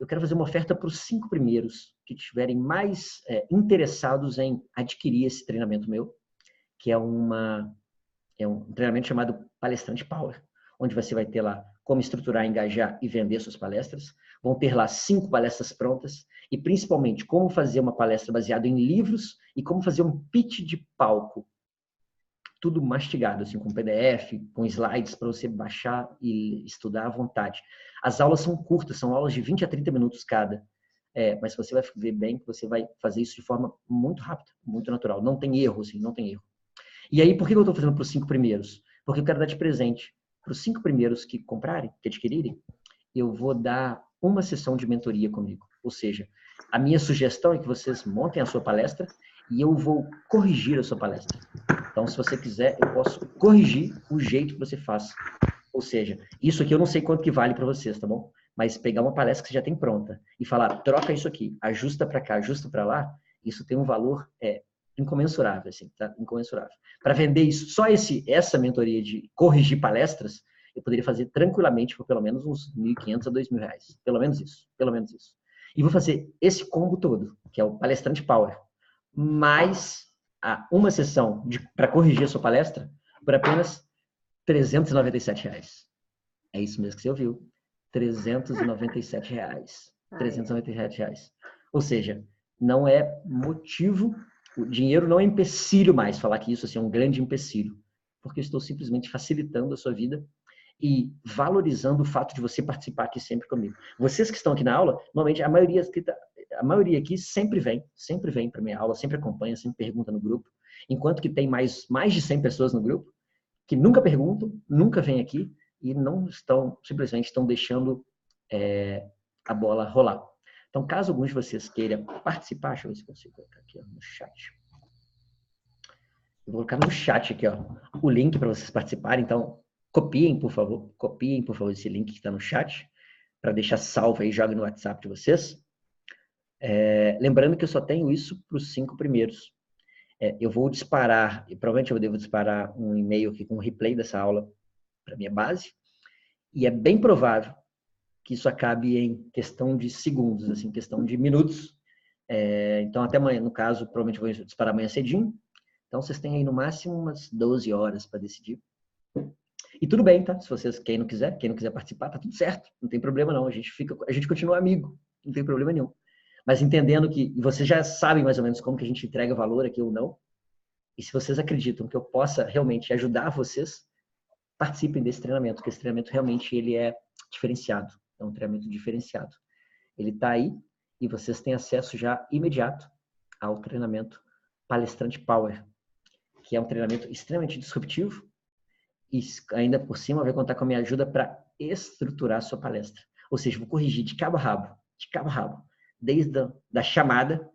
eu quero fazer uma oferta para os 5 primeiros que estiverem mais interessados em adquirir esse treinamento meu, que é um treinamento chamado Palestrante Power, onde você vai ter lá como estruturar, engajar e vender suas palestras. Vão ter lá 5 palestras prontas e principalmente como fazer uma palestra baseada em livros e como fazer um pitch de palco. Tudo mastigado, assim, com PDF, com slides para você baixar e estudar à vontade. As aulas são curtas, são aulas de 20 a 30 minutos cada. Mas você vai ver bem que você vai fazer isso de forma muito rápida, muito natural. Não tem erro, assim, não tem erro. E aí, por que eu estou fazendo para os 5 primeiros? Porque eu quero dar de presente para os 5 primeiros que comprarem, que adquirirem, eu vou dar uma sessão de mentoria comigo. Ou seja, a minha sugestão é que vocês montem a sua palestra e eu vou corrigir a sua palestra. Então, se você quiser, eu posso corrigir o jeito que você faz. Ou seja, isso aqui eu não sei quanto que vale para vocês, tá bom? Mas pegar uma palestra que você já tem pronta e falar, troca isso aqui, ajusta para cá, ajusta para lá, isso tem um valor incomensurável, assim, tá? Incomensurável. Para vender isso, só essa mentoria de corrigir palestras, eu poderia fazer tranquilamente por pelo menos uns R$1.500 a R$2.000. Pelo menos isso, pelo menos isso. E vou fazer esse combo todo, que é o Palestrante Power, mais uma sessão para corrigir a sua palestra por apenas R$397. É isso mesmo que você ouviu. R$397. R$397. Ou seja, não é motivo, o dinheiro não é empecilho mais, falar que isso assim, é um grande empecilho, porque eu estou simplesmente facilitando a sua vida e valorizando o fato de você participar aqui sempre comigo. Vocês que estão aqui na aula, normalmente a maioria aqui sempre vem para minha aula, sempre acompanha, sempre pergunta no grupo, enquanto que tem mais de 100 pessoas no grupo que nunca perguntam, nunca vêm aqui e não estão, simplesmente estão deixando a bola rolar. Então, caso alguns de vocês queiram participar, deixa eu ver se eu consigo colocar aqui no chat. Eu vou colocar no chat aqui, o link para vocês participarem. Então, copiem, por favor, esse link que está no chat, para deixar salvo aí, joga no WhatsApp de vocês. Lembrando que eu só tenho isso para os 5 primeiros. Eu vou disparar, e provavelmente eu devo disparar um e-mail aqui com um replay dessa aula para minha base, e é bem provável que isso acabe em questão de segundos, assim, questão de minutos. Então, até amanhã, no caso, provavelmente eu vou disparar amanhã cedinho. Então, vocês têm aí no máximo umas 12 horas para decidir. E tudo bem, tá? Se vocês, quem não quiser participar, tá tudo certo. Não tem problema não. A gente continua amigo. Não tem problema nenhum. Mas entendendo que vocês já sabem mais ou menos como que a gente entrega valor aqui ou não. E se vocês acreditam que eu possa realmente ajudar vocês, participem desse treinamento, porque esse treinamento realmente ele é diferenciado. É um treinamento diferenciado. Ele está aí e vocês têm acesso já imediato ao treinamento Palestrante Power, que é um treinamento extremamente disruptivo e ainda por cima vai contar com a minha ajuda para estruturar a sua palestra. Ou seja, vou corrigir de cabo a rabo, desde a chamada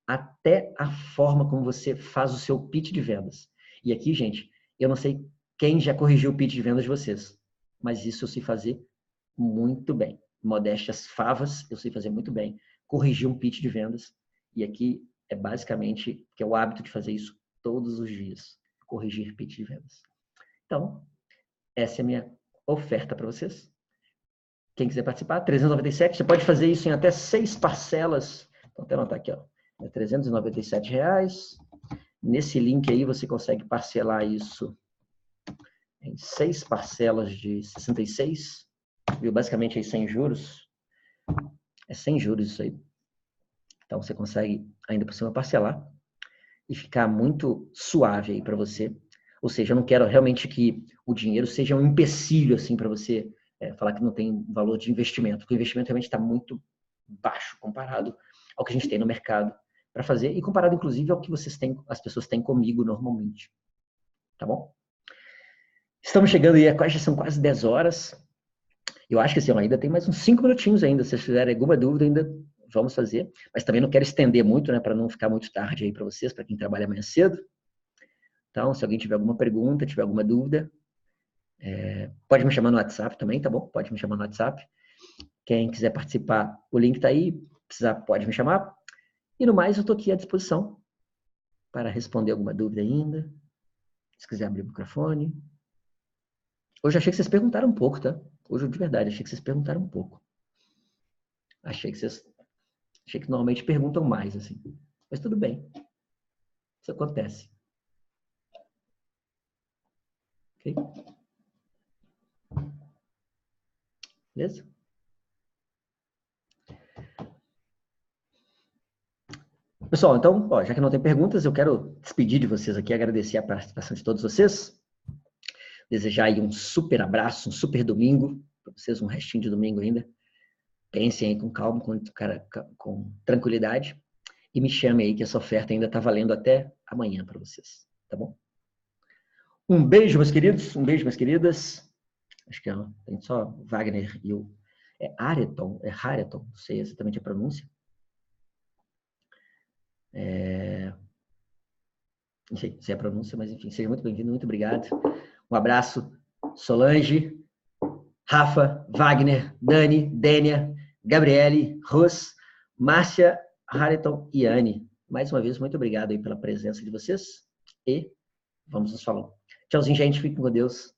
até a forma como você faz o seu pitch de vendas. E aqui, gente, eu não sei quem já corrigiu o pitch de vendas de vocês, mas isso eu sei fazer muito bem. Modéstias favas, eu sei fazer muito bem. Corrigir um pitch de vendas. E aqui é basicamente que é o hábito de fazer isso todos os dias. Corrigir pitch de vendas. Então, essa é a minha oferta para vocês. Quem quiser participar, 397. Você pode fazer isso em até 6 parcelas. Então, até anotar aqui, ó. É R$397. Nesse link aí você consegue parcelar isso em 6 parcelas de 66. Viu? Basicamente aí sem juros. É sem juros isso aí. Então você consegue ainda por cima parcelar e ficar muito suave aí para você. Ou seja, eu não quero realmente que o dinheiro seja um empecilho assim para você falar que não tem valor de investimento, porque o investimento realmente está muito baixo comparado ao que a gente tem no mercado para fazer e comparado inclusive ao que as pessoas têm comigo normalmente. Tá bom? Estamos chegando aí, já são quase 10 horas. Eu acho que assim, ainda tem mais uns 5 minutinhos ainda. Se vocês tiverem alguma dúvida, ainda vamos fazer. Mas também não quero estender muito, né? Para não ficar muito tarde aí para vocês, para quem trabalha amanhã cedo. Então, se alguém tiver alguma pergunta, tiver alguma dúvida, pode me chamar no WhatsApp também, tá bom? Pode me chamar no WhatsApp. Quem quiser participar, o link tá aí. Precisar, pode me chamar. E no mais, eu tô aqui à disposição para responder alguma dúvida ainda. Se quiser abrir o microfone. Hoje achei que vocês perguntaram um pouco, tá? Hoje, de verdade, achei que vocês perguntaram um pouco. Achei que normalmente perguntam mais, assim. Mas tudo bem. Isso acontece. Ok? Beleza? Pessoal, então, ó, já que não tem perguntas, eu quero despedir de vocês aqui, agradecer a participação de todos vocês. Desejar aí um super abraço, um super domingo, para vocês, um restinho de domingo ainda. Pensem aí com calma, com tranquilidade. E me chamem aí que essa oferta ainda está valendo até amanhã para vocês, tá bom? Um beijo, meus queridos, um beijo, minhas queridas. Acho que tem só Wagner e o... É Hareton, não sei exatamente a pronúncia. Não sei se é a pronúncia, mas enfim, seja muito bem-vindo, muito obrigado. Um abraço, Solange, Rafa, Wagner, Dani, Dênia, Gabriele, Ros, Márcia, Hareton e Anne. Mais uma vez, muito obrigado aí pela presença de vocês e vamos nos falando. Tchauzinho, gente. Fiquem com Deus.